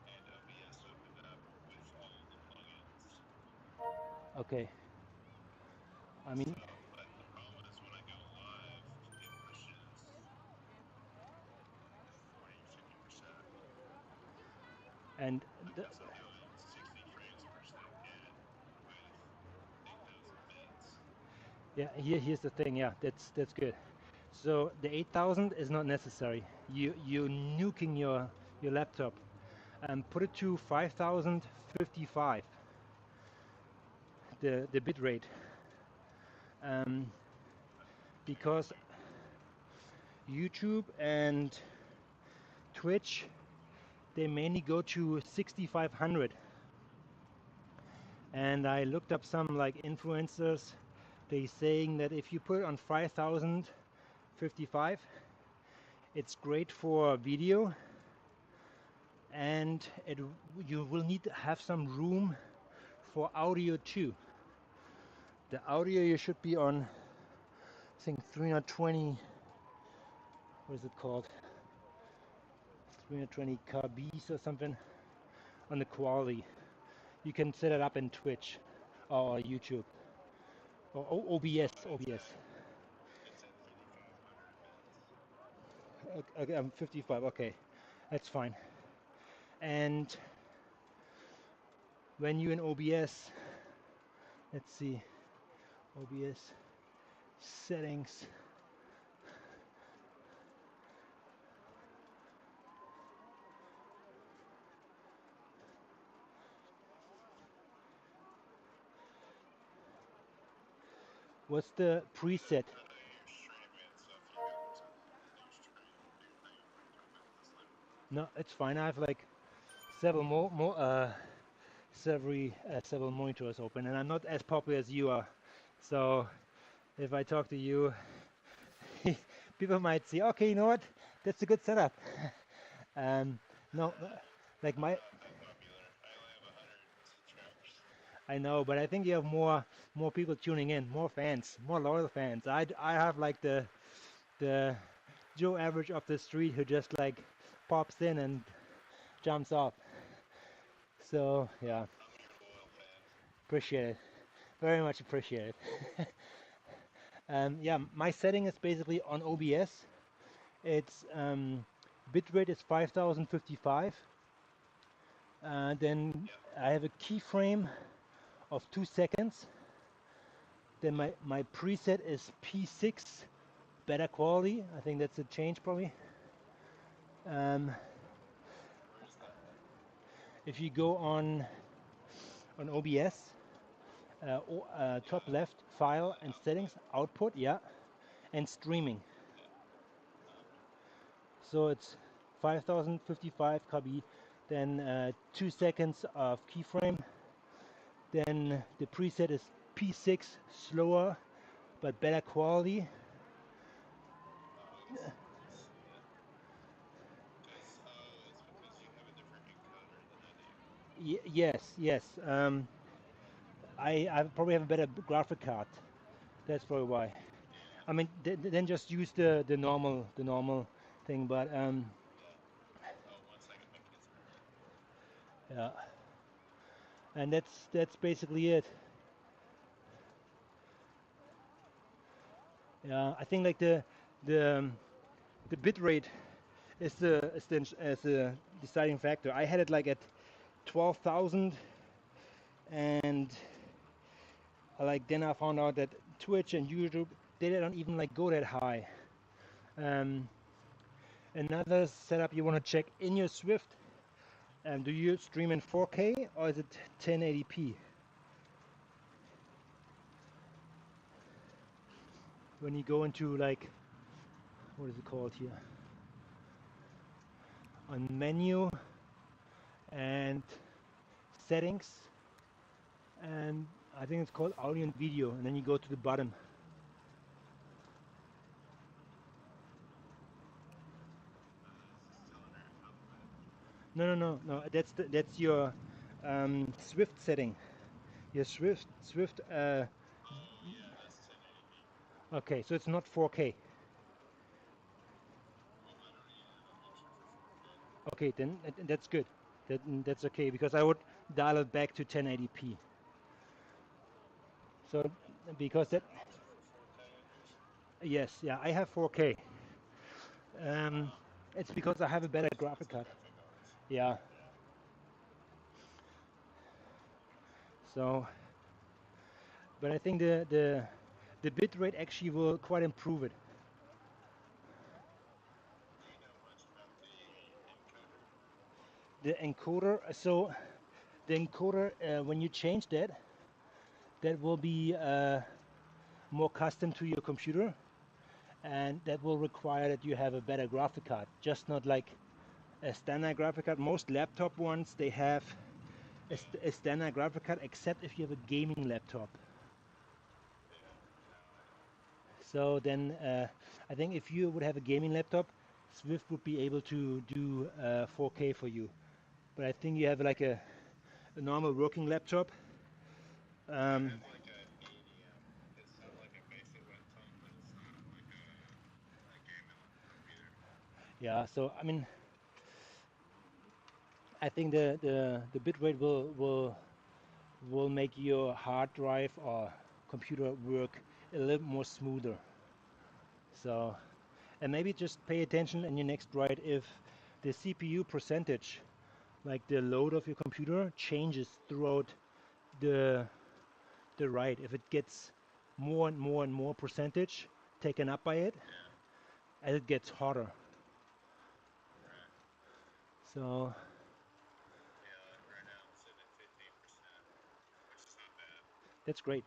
and OBS opened up with all the plugins. okay. I So, mean, but the problem is when I go live, it pushes 40 or 50% and the, because I'm doing 60 frames per second with 8,000 bits. yeah, here's the thing. Yeah, that's good. So the 8000 is not necessary. You nuking your laptop and put it to 5055, the bit rate, um, Okay, because YouTube and Twitch, they mainly go to 6500. And I looked up some like influencers. They saying that if you put it on 5055, it's great for video, and you will need to have some room for audio too. The audio you should be on, I think 320. What is it called? 320 kbs or something on the quality. You can set it up in Twitch or YouTube or so OBS. OBS. it's at 3,500 bits. Okay, I'm 55. Okay, that's fine. And when you in OBS, let's see, OBS settings. What's the preset? I know you're streaming, so if you go to do your thing, I'm gonna jump in with this later. No, it's fine. I have like several several monitors open, and I'm not as popular as you are. So if I talk to you, people might say, okay, you know what? That's a good setup. Um, no, like I'm my, not that popular. I only have 100 subscribers. I know, but I think you have more people tuning in, more fans, more loyal fans. I have like the Joe average of the street who just like pops in and jumps off. So yeah, I'm your loyal fan. appreciate it, very much appreciate it. Yeah, my setting is basically on OBS. Its bitrate is 5055. Then Yep. I have a keyframe of 2 seconds. Then my preset is P6, better quality. I think that's a change probably. Um, Where's that? if you go on OBS, top Yeah. left, file and Output. settings, output, yeah, and streaming. Yeah. So it's 5055 kb, then 2 seconds of keyframe. Then the preset is P6, slower but better quality. Oh, I see it. It's because you have a different encoder than I do. Yes, yes. I probably have a better graphic card. That's probably why. Yeah. I mean, then just use the normal thing. But Yeah. Oh, 1 second. My kids are calling. yeah, and that's basically it. Yeah, I think like the the bit rate is the deciding factor. I had it like at 12,000, and like then I found out that Twitch and YouTube they don't even like go that high. Um, Another setup you want to check in your Swift. Do you stream in 4K or is it 1080p? When you go into like, what is it called here? On menu and settings, and I think it's called audio and video, and then you go to the bottom. Is it still under output? No. That's your Swift setting. Your Swift. Yeah, that's 1080p. Okay, so it's not 4K. Well, I don't need an option for 4K. Okay, then that's good. That's okay because I would dial it back to 1080p. So because Is there that an option for 4K on yours? yes, yeah, I have 4K. Um, Oh, it's because I have a better just graphic wants the card. graphic cards. Yeah. Yeah. So, but I think the bit rate actually will quite improve it. Do you know much about the encoder? The encoder. So the encoder, when you change that, that will be more custom to your computer, and that will require that you have a better graphic card, just not like a standard graphic card. Most laptop ones they have Yeah. a standard graphic card, except if you have a gaming laptop. Yeah. No, I don't. So then I think if you would have a gaming laptop, Swift would be able to do 4K for you. But I think you have like a normal working laptop. I Um, have like a medium. It's not like a basic laptop, but it's not like a gaming laptop either. yeah, so I mean, I think the bitrate will make your hard drive or computer work a little more smoother. So, and maybe just pay attention in your next write if the CPU percentage, like the load of your computer, changes throughout the the write. If it gets more and more and more percentage taken up by it Yeah. as it gets hotter. Right. So Yeah. Like right now, I'm sitting at 15%, which is not bad. that's great.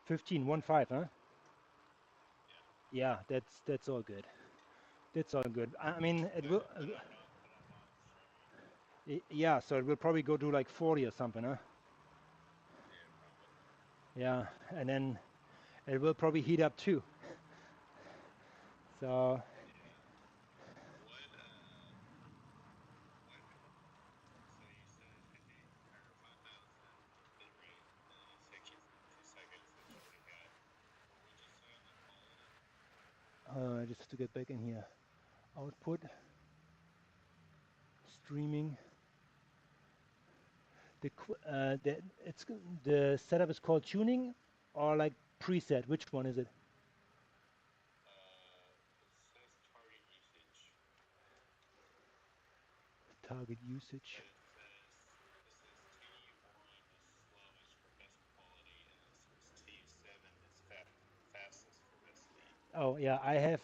15, 1.5, huh? Yeah. Yeah, that's all good. That's all good. I mean, it will. But I'm not. But I'm not streaming. Yeah, so it will probably go to like 40 or something, huh? Yeah, probably. Yeah, and then it will probably heat up too. So Yeah. What? Wait a minute. So you said 50 or 5,000 bit rate, and then it takes you from 2 seconds, which you already got. What would you say on the quality? just to get back in here, output, streaming. The it's the setup is called tuning or like preset. Which one is it? It says target target usage. But it says TU1 is slowest for best quality, and it says TU7 is fastest for best speed. Oh yeah, I have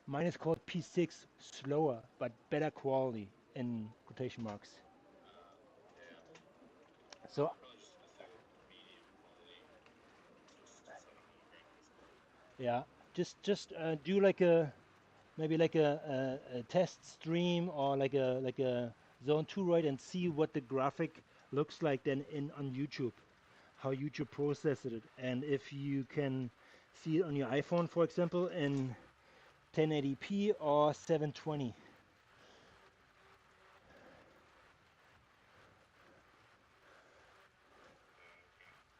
mine is called P6 slower but better quality in quotation marks. Yeah. So Probably just specific for medium quality, just so I don't know what graphics card. yeah, just do like a maybe like a test stream or like a zone 2 right and see what the graphic looks like then in on YouTube, how YouTube processes it, and if you can see it on your iPhone for example in 1080p or 720. Okay.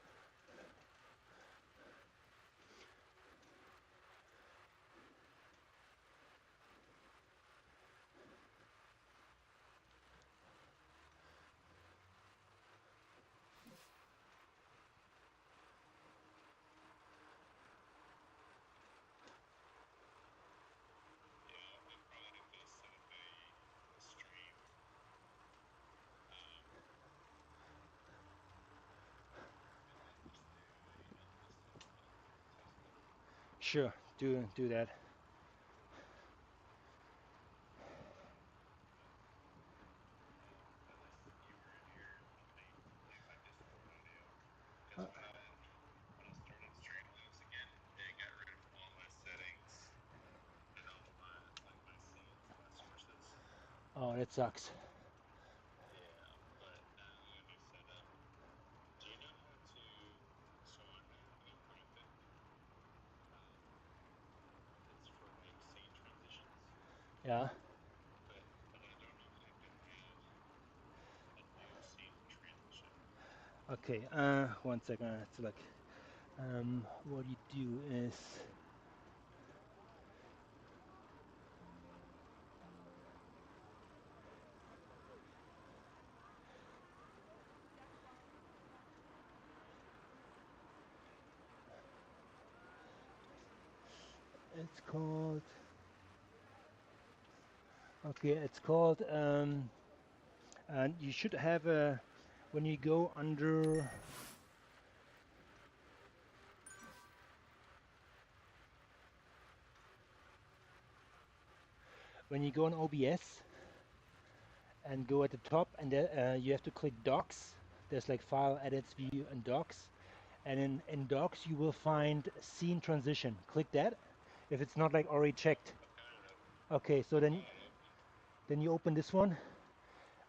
Yeah, and probably need to set up a stream. Um, and then just do a unlisted one for Tesla. Sure, do that. Unless you were in here playing my Discord audio, because Uh, when I started Streamlabs again, it got rid of all my settings and all my scenes and my sources. oh, that sucks. Yeah, but now I got a new setup. Do you know how to? So I have a graphic. Um, it's for like scene transitions, Yeah. but I don't know how to add a new scene transition. Okay. One second. It's like what you do is it's called okay. It's called and you should have a when you go under when you go on OBS and go at the top and you have to click Docs. There's like File, Edits, View, and Docs. And in Docs you will find Scene Transition. Click that. If it's not like already checked. I've got it open. Okay, so I've got it open. then you open this one,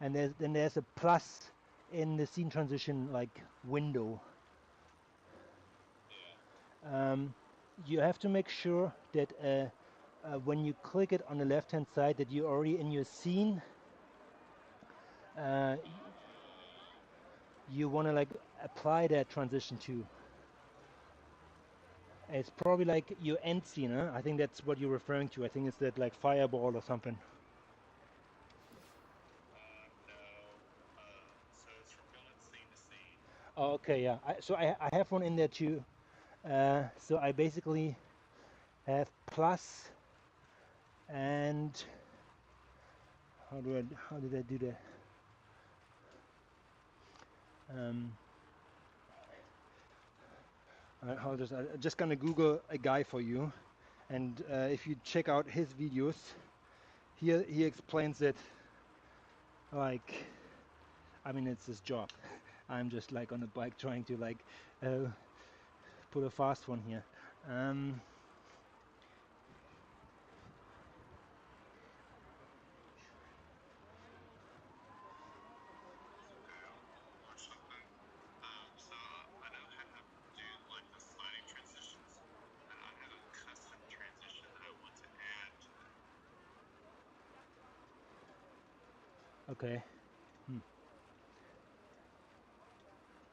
and there's a plus in the Scene Transition like window. Yeah. Um, you have to make sure that when you click it on the left hand side that you're already in your scene. Uh, you want to like apply that transition to. It's probably like your end scene, huh? I think that's what you're referring to. I think it's that like fireball or something. No. So it's from going scene to scene. Oh, okay, yeah. So I have one in there too. So I basically have plus and how did I do that? Um, I'm just gonna Google a guy for you, and if you check out his videos, he explains it like, I mean, it's his job. I'm just like on a bike trying to like put a fast one here. Um, It's okay. I'll watch something. So I know how to do like the sliding transitions, and I have a custom transition that I want to add to that, okay. Hmm.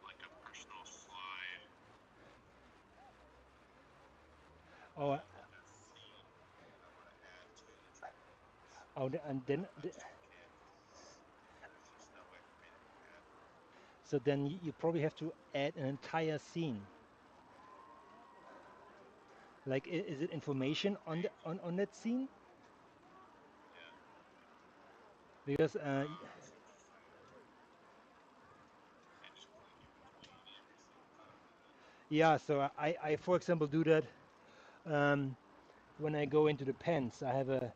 like a personal slide, Oh, like a scene that I want to add to the transitions. oh, and But then I just can't. There's just no way for me to do that. so then you probably have to add an entire scene. Like, is it On a information on page. on that scene? Yeah. because and just click and repeat every single time. yeah, so I for example do that um, when I go into the pens. I have a,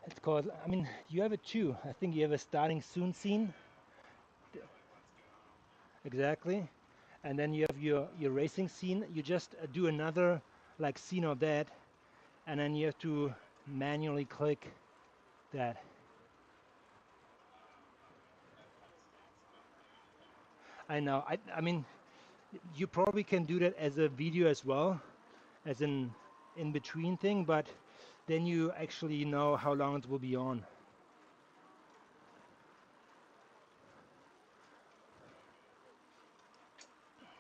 it's called, I mean, you have it too. I think you have a starting soon scene. Yeah, under like let's go. Exactly. And then you have your racing scene. You just do another like scene of that, and then you have to manually click that. That sounds complicated. I know. I mean, you probably can do that as a video as well, as an in between thing, but then you actually know how long it will be on. Okay.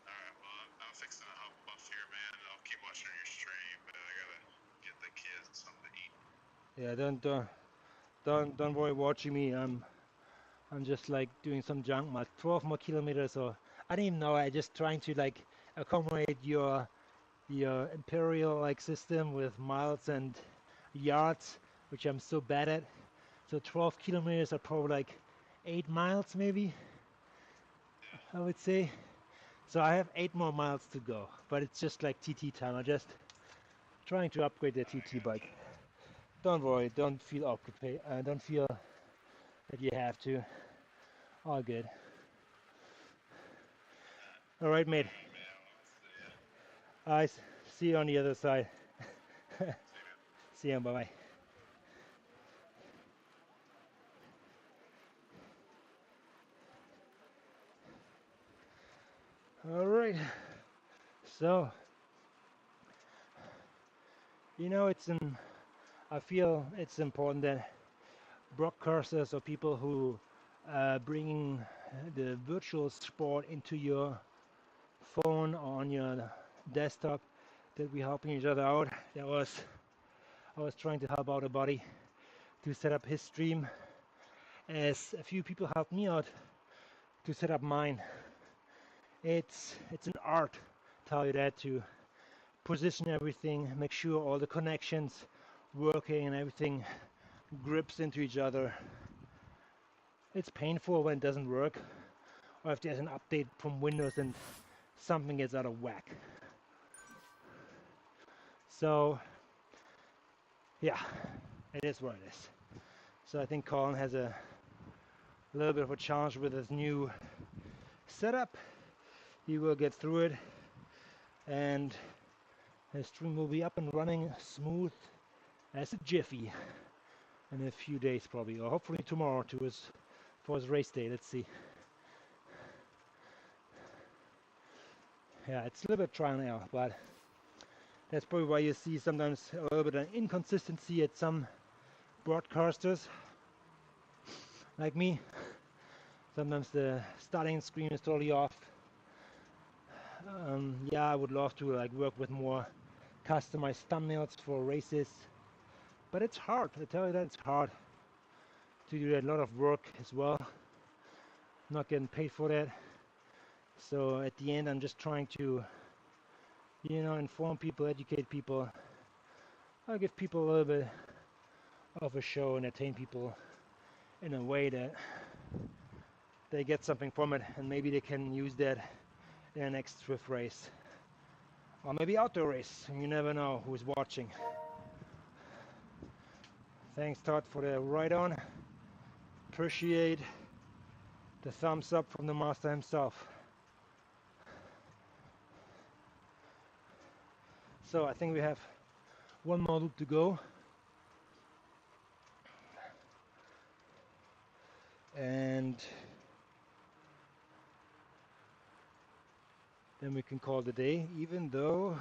All right. Well, I'm fixing to hop off here, man. I'll keep watching your stream, but I gotta get the kids something to eat. Yeah, don't worry watching me. I'm just like doing some junk. My 12 more kilometers, or I don't even know. I just trying to like accommodate your imperial like system with miles and yards, which I'm so bad at. So 12 kilometers are probably like 8 miles, maybe Yeah. I would say. So I have 8 more miles to go, but it's just like TT time. I'm just trying to upgrade the I TT got bike. you. Don't worry. Don't feel occupied. Don't feel that you have to. All good. All right, All mate. right, man. Well, I'll see ya. I see you on the other side. See you, man. See you. Bye bye. All right. So it's an. I feel it's important that broadcasters or people who bringing the virtual sport into your phone or on your desktop, that we helping each other out. I was trying to help out a buddy to set up his stream, as a few people helped me out to set up mine. It's an art, tell you that, to position everything, make sure all the connections working and everything grips into each other. It's painful when it doesn't work, or if there's an update from Windows and something gets out of whack. So yeah, it is what it is. So I think Colin has a little bit of a challenge with his new setup. He will get through it, and his stream will be up and running smooth as a jiffy in a few days, probably, or hopefully tomorrow to his for his race day. Let's see. Yeah, it's a little bit trial and error, but that's probably why you see sometimes a little bit of inconsistency at some broadcasters like me. Sometimes the starting screen is totally off. Yeah, I would love to like work with more customized thumbnails for races, but it's hard. I tell you that it's hard to do a lot of work as well. Not getting paid for that. So at the end, I'm just trying to, inform people, educate people. I'll give people a little bit of a show, entertain people in a way that they get something from it, and maybe they can use that in the next Swift race, or maybe outdoor race. You never know who's watching. Thanks, Todd, for the ride on. Appreciate the thumbs up from the master himself. So I think we have one more loop to go, and then we can call it a day, even though,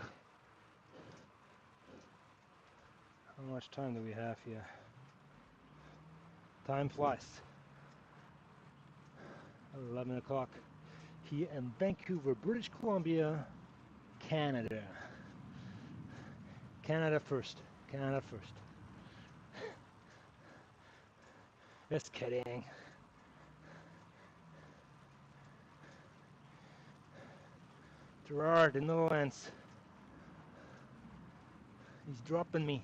how much time do we have here? Time flies. 11 o'clock here in Vancouver, British Columbia, Canada. Canada first. Canada first. Just kidding. Gerard in the Netherlands. He's dropping me.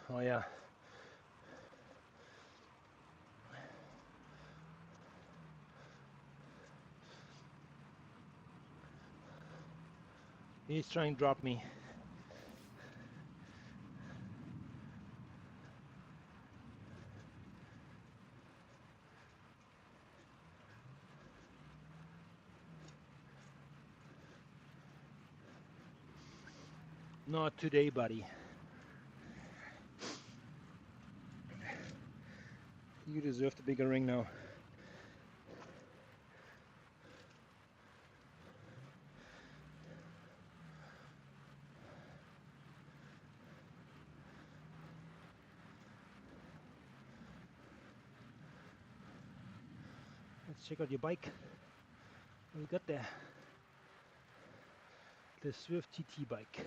Oh yeah. He's trying to drop me. Not today, buddy. You deserve the bigger ring now. Let's check out your bike. What we got there? The Swift TT bike.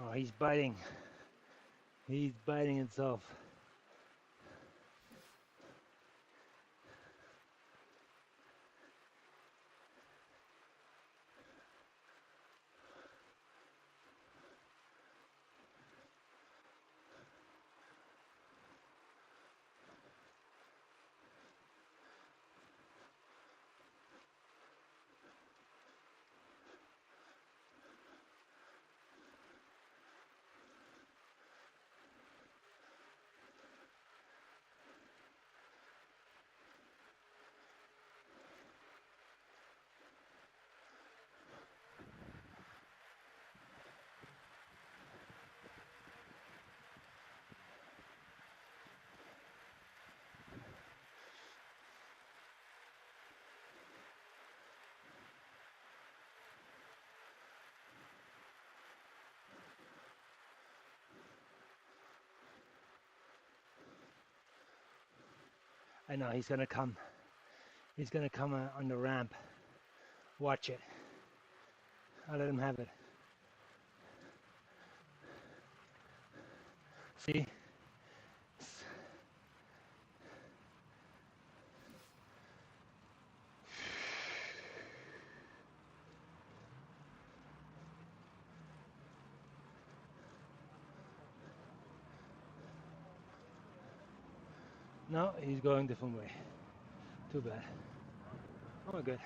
Oh, he's biting. He's biting himself. I know he's gonna come. He's gonna come on the ramp. Watch it. I'll let him have it. See? No, he's going different way. Too bad. Oh, good.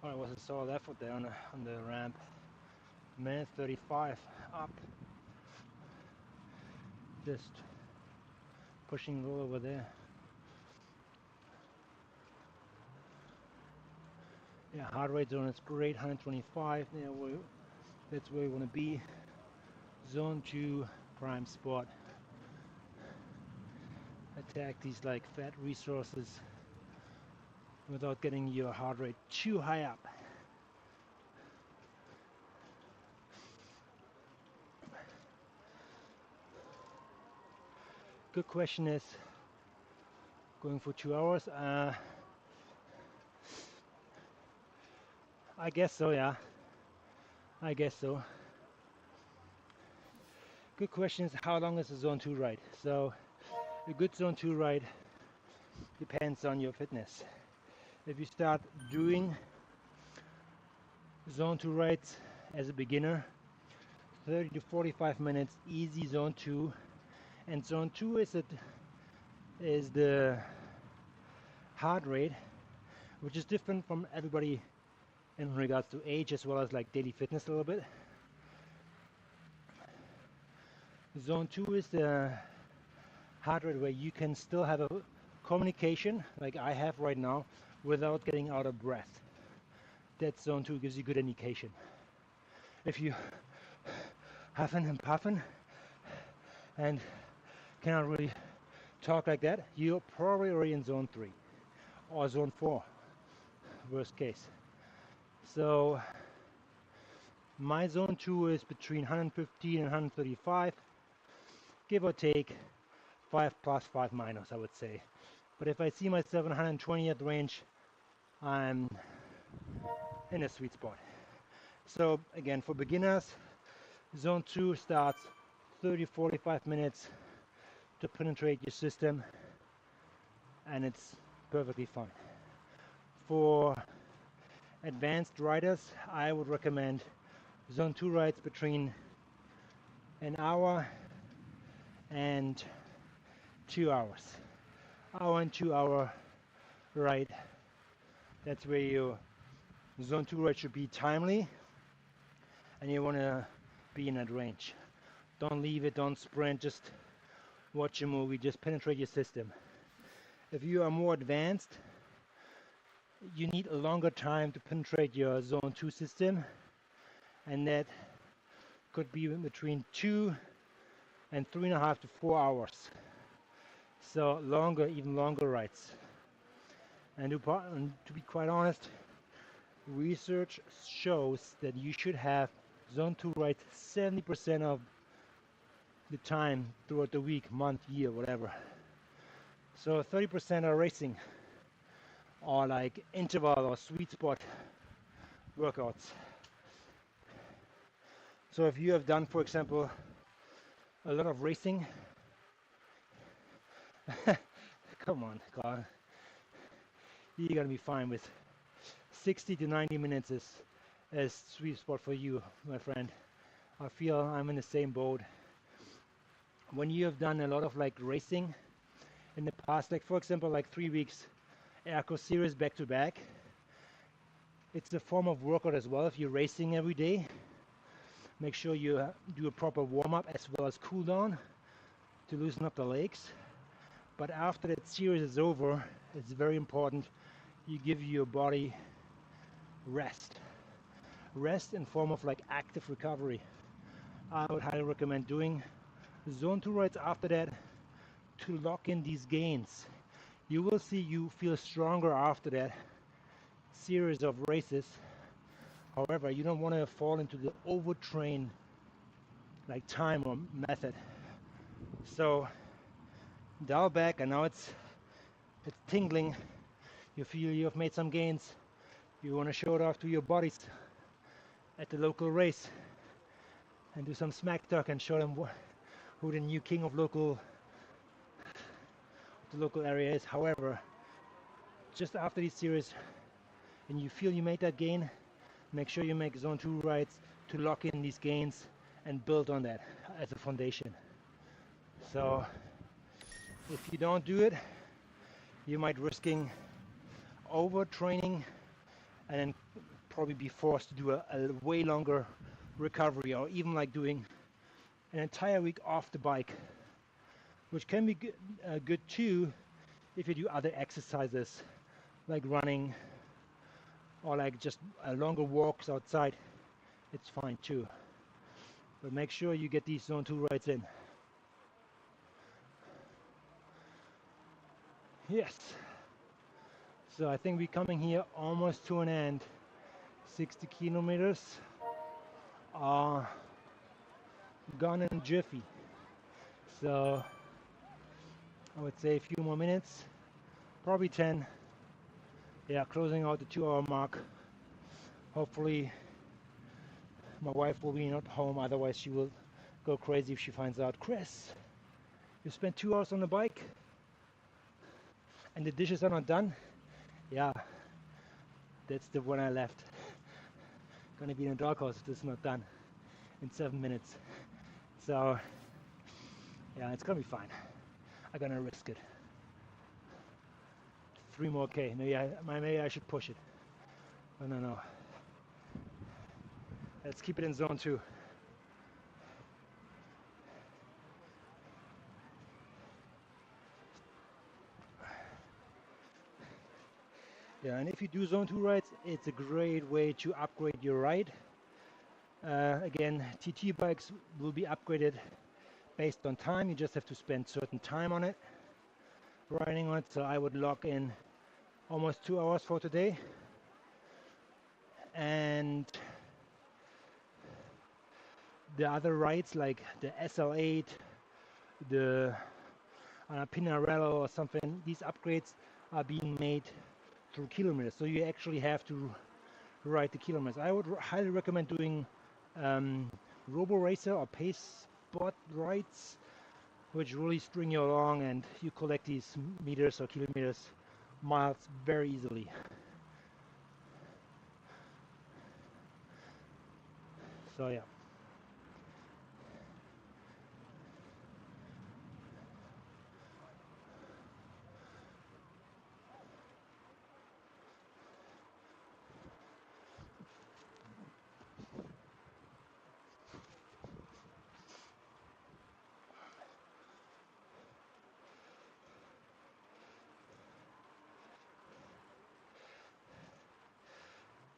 Oh, it was a solid effort there on the ramp. Minute 35 up, just pushing all over there. Yeah, heart rate zone is great, 125. Yeah, that's where we want to be. Zone 2, prime spot. Attack these like fat resources without getting your heart rate too high up. Good question is, going for 2 hours? I guess so, yeah. I guess so. Good question is, how long is the zone 2 ride? So a good zone 2 ride depends on your fitness. If you start doing zone 2 rides as a beginner, 30 to 45 minutes, easy zone 2. And zone 2 is the heart rate, which is different from everybody in regards to age as well as like daily fitness a little bit. Zone 2 is the heart rate where you can still have a communication like I have right now without getting out of breath. That zone 2 gives you good indication. If you huffing and puffing and cannot really talk like that, you're probably already in zone 3 or zone 4, worst case. So my zone 2 is between 115 and 135, give or take 5 plus 5 minus, I would say. But if I see myself in 120 at range, I'm in a sweet spot. So again, for beginners, zone 2 starts 30-45 minutes to penetrate your system, and it's perfectly fine. For advanced riders, I would recommend zone 2 rides between an hour and 2 hours. Hour and 2 hour ride. That's where your zone 2 ride should be timely, and you want to be in that range. Don't leave it, don't sprint, just watch a movie, just penetrate your system. If you are more advanced, you need a longer time to penetrate your zone 2 system, and that could be between 2 and 3.5 to 4 hours. So longer, even longer rides. And to be quite honest, research shows that you should have zone 2 rides 70% of the time throughout the week, month, year, whatever. So 30% are racing or like interval or sweet spot workouts. So if you have done, for example, a lot of racing, come on, Carl, you're gonna be fine with 60 to 90 minutes as sweet spot for you, my friend. I feel I'm in the same boat. When you have done a lot of like racing in the past, like for example, like 3 weeks Airco series back to back, it's a form of workout as well. If you're racing every day, make sure you do a proper warm-up as well as cool down to loosen up the legs. But after that series is over, it's very important you give your body rest in form of like active recovery. I would highly recommend doing zone 2 rides after that to lock in these gains. You will see you feel stronger after that series of races. However, you don't want to fall into the overtrain like time or method. So dial back, and now it's tingling. You feel you have made some gains. You want to show it off to your buddies at the local race and do some smack talk and show them who the new king of the local area is. However, just after this series and you feel you made that gain, make sure you make zone 2 rides to lock in these gains and build on that as a foundation. So if you don't do it, you might risking overtraining and then probably be forced to do a way longer recovery, or even like doing an entire week off the bike, which can be good too if you do other exercises like running or like just longer walks outside. It's fine too, but make sure you get these zone 2 rides in. Yes, so I think we're coming here almost to an end. 60 kilometers are gone in a jiffy, so I would say a few more minutes, probably 10. Yeah, closing out the 2-hour mark. Hopefully my wife will be not home, otherwise she will go crazy if she finds out, Chris, you spent 2 hours on the bike and the dishes are not done. Yeah, that's the one I left. Gonna be in a doghouse if this is not done in 7 minutes. So yeah, it's gonna be fine. I'm gonna risk it. 3 more K. Maybe I should push it. No. Let's keep it in zone 2. Yeah, and if you do zone 2 rides, it's a great way to upgrade your ride. Again, TT bikes will be upgraded based on time. You just have to spend certain time on it, riding on it. So I would lock in almost 2 hours for today. And the other rides like the SL8, the Pinarello or something, these upgrades are being made through kilometers. So you actually have to ride the kilometers. I would highly recommend doing Robo Racer or Pace Spot rides, which really string you along and you collect these meters or kilometers, miles very easily. So yeah.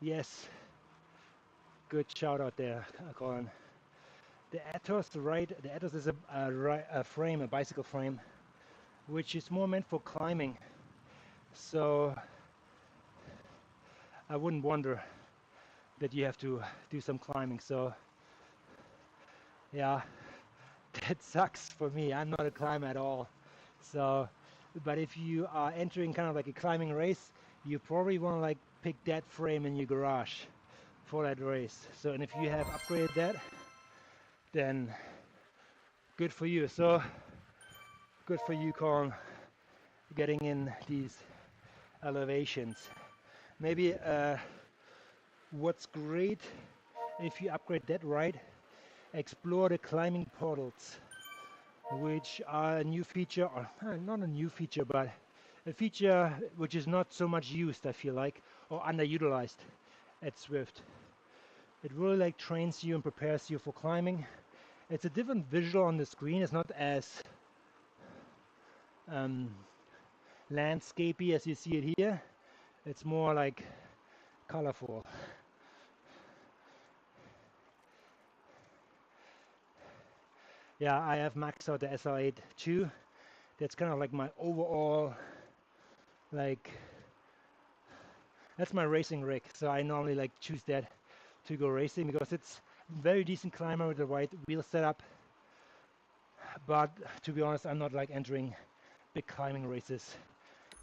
Yes, good shout out there, Colin. The Atos, right? The Atos is a frame, a bicycle frame, which is more meant for climbing. So I wouldn't wonder that you have to do some climbing. So yeah, that sucks for me. I'm not a climber at all. So, but if you are entering kind of like a climbing race, you probably want to like pick that frame in your garage for that race. So, and if you have upgraded that, then good for you. So good for you, Colin, getting in these elevations. Maybe what's great if you upgrade that ride, explore the climbing portals, which are a new feature, or not a new feature, but a feature which is not so much used, I feel like, or underutilized at Zwift. It really like trains you and prepares you for climbing. It's a different visual on the screen. It's not as landscapey as you see it here. It's more like colorful. Yeah, I have maxed out the SL8 too. That's kind of like my overall, like, that's my racing rig. So I normally like choose that to go racing because it's very decent climber with the right wheel setup. But to be honest, I'm not like entering big climbing races.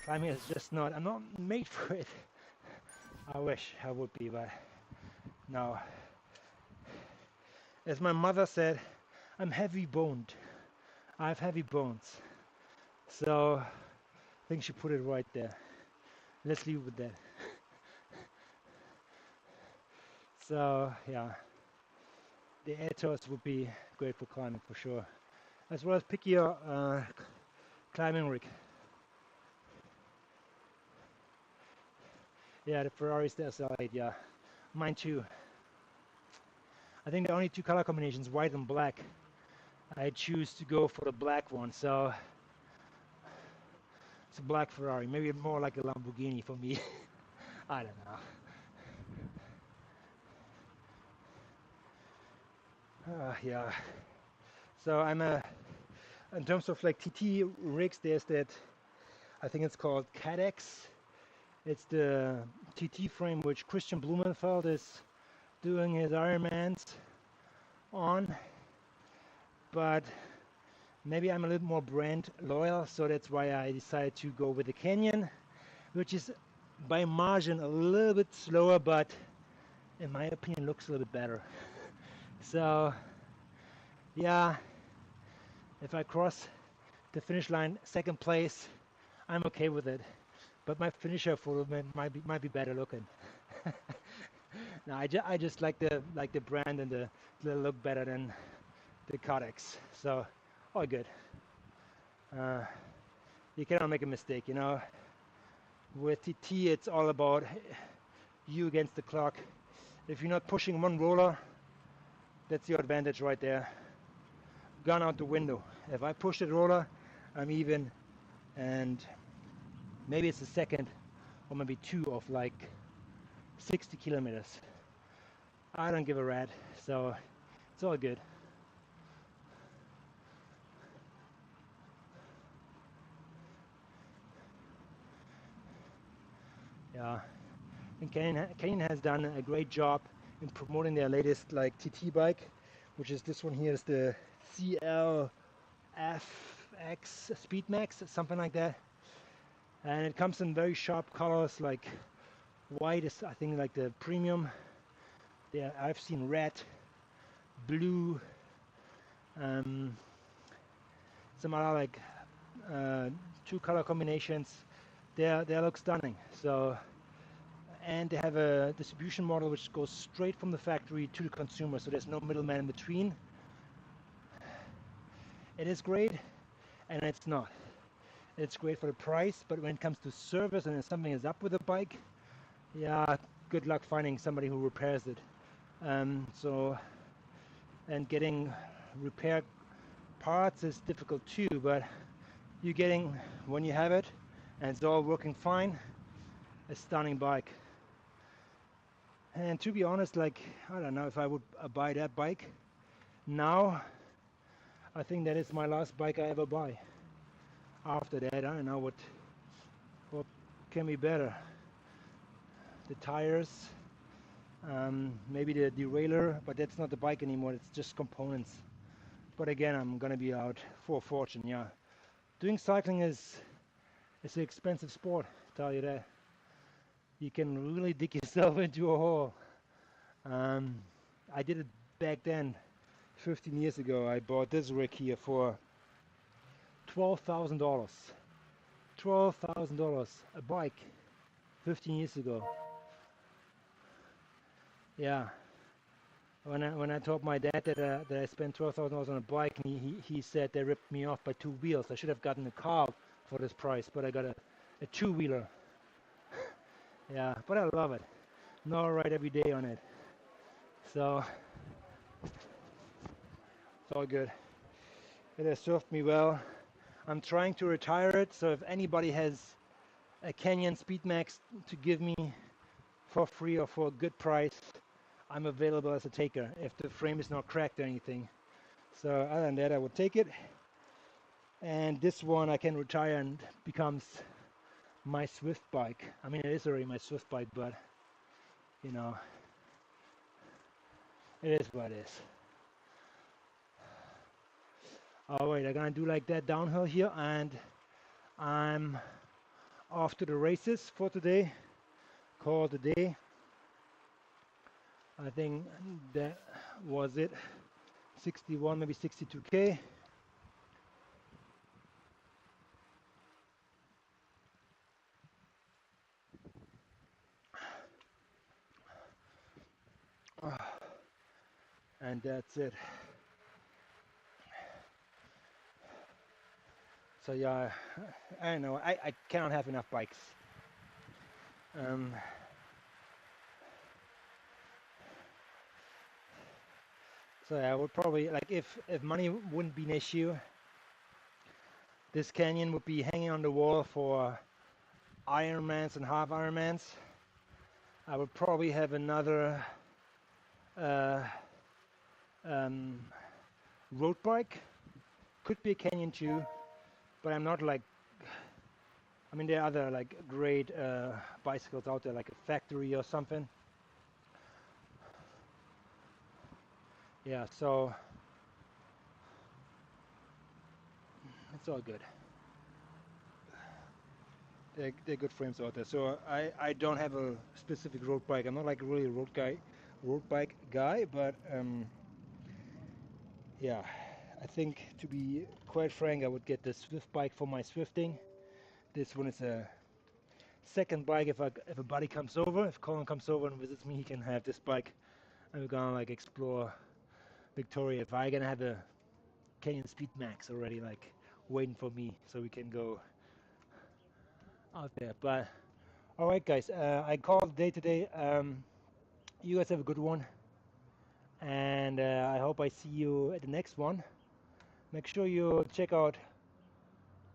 Climbing is just not, I'm not made for it. I wish I would be, but no. As my mother said, I'm heavy boned. I have heavy bones. So I think she put it right there. Let's leave it with that. So yeah, the Atos would be great for climbing for sure. As well as pick your climbing rig. Yeah, the Ferrari's the SL8, yeah. Mine too. I think the only two color combinations, white and black. I choose to go for the black one, so it's a black Ferrari. Maybe more like a Lamborghini for me. I don't know. Yeah. So in terms of like TT rigs, there's that, I think it's called CADX. It's the TT frame which Christian Blumenfeld is doing his Ironmans on. But maybe I'm a little more brand loyal, so that's why I decided to go with the Canyon, which is by margin a little bit slower, but in my opinion looks a little bit better. So yeah, if I cross the finish line second place, I'm okay with it. But my finisher photo might be better looking. No, I just like the brand and the look better than the Codex. So all good. Uh, you cannot make a mistake, you know. With TT, it's all about you against the clock. If you're not pushing one roller, that's your advantage right there. Gone out the window. If I push the roller, I'm even, and maybe it's a second or maybe two of like 60 kilometers. I don't give a rat, so it's all good. Yeah, and Canyon has done a great job in promoting their latest like TT bike, which is this one here is the CLFX Speedmax, something like that. And it comes in very sharp colors, like white is I think like the premium. Yeah, I've seen red, blue, um, some other like two color combinations. They look stunning. So, and they have a distribution model which goes straight from the factory to the consumer, so there's no middleman in between. It is great, and it's not. It's great for the price, but when it comes to service and if something is up with the bike, yeah, good luck finding somebody who repairs it. So, and getting repair parts is difficult too, but you're getting, when you have it and it's all working fine, a stunning bike. And to be honest, like, I don't know if I would buy that bike now. I think that is my last bike I ever buy. After that, I don't know what can be better. The tires, maybe the derailleur, but that's not the bike anymore. It's just components. But again, I'm gonna be out for a fortune. Yeah, doing cycling is an expensive sport. Tell you that. You can really dig yourself into a hole. Um, I did it back then, 15 years ago. I bought this rig here for $12,000. $12,000 a bike, 15 years ago. Yeah. When I told my dad that I spent $12,000 on a bike, and he said they ripped me off by two wheels. I should have gotten a car for this price, but I got a two-wheeler. Yeah, but I love it. No, I ride every day on it. So it's all good. It has served me well. I'm trying to retire it, so if anybody has a Canyon Speedmax to give me for free or for a good price, I'm available as a taker if the frame is not cracked or anything. So other than that, I would take it. And this one I can retire and becomes my Swift bike. I mean, it is already my Swift bike, but you know, it is what it is. All right, I'm gonna do like that downhill here, and I'm off to the races for today. Call it a day. I think that was it. 61, maybe 62K. And that's it. So yeah, I don't know. I cannot have enough bikes. Um, So I would probably like if money wouldn't be an issue, this canyon would be hanging on the wall for Ironmans and half Ironmans. I would probably have another uh, um, road bike. Could be a canyon too, but I'm not like. I mean, there are other like great bicycles out there, like a factory or something. Yeah, so it's all good. They're good frames out there. So I don't have a specific road bike. I'm not like really a road bike guy, but yeah, I think to be quite frank, I would get the Swift bike for my Swifting. This one is a second bike. If a buddy comes over, if Colin comes over and visits me, he can have this bike. And we're gonna like explore Victoria. If I gonna have a Canyon Speed Max already like waiting for me, so we can go out there. But all right, guys, I called the day today. You guys have a good one, and I hope I see you at the next one. Make sure you check out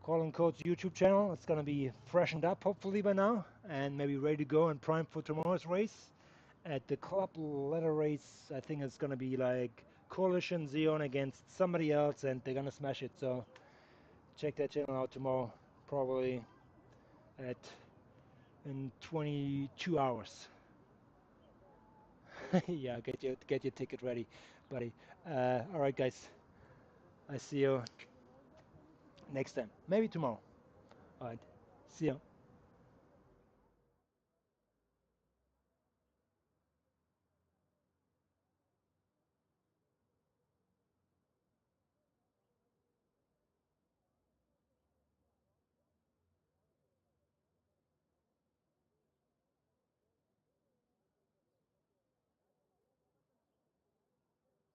Colin Code's YouTube channel. It's gonna be freshened up hopefully by now, and maybe ready to go and prime for tomorrow's race. At the club letter race, I think it's gonna be like Coalition Xeon against somebody else, and they're gonna smash it. So check that channel out tomorrow, probably at in 22 hours. Yeah, get your ticket ready, buddy. All right, guys. I see you next time. Maybe tomorrow. All right. See you.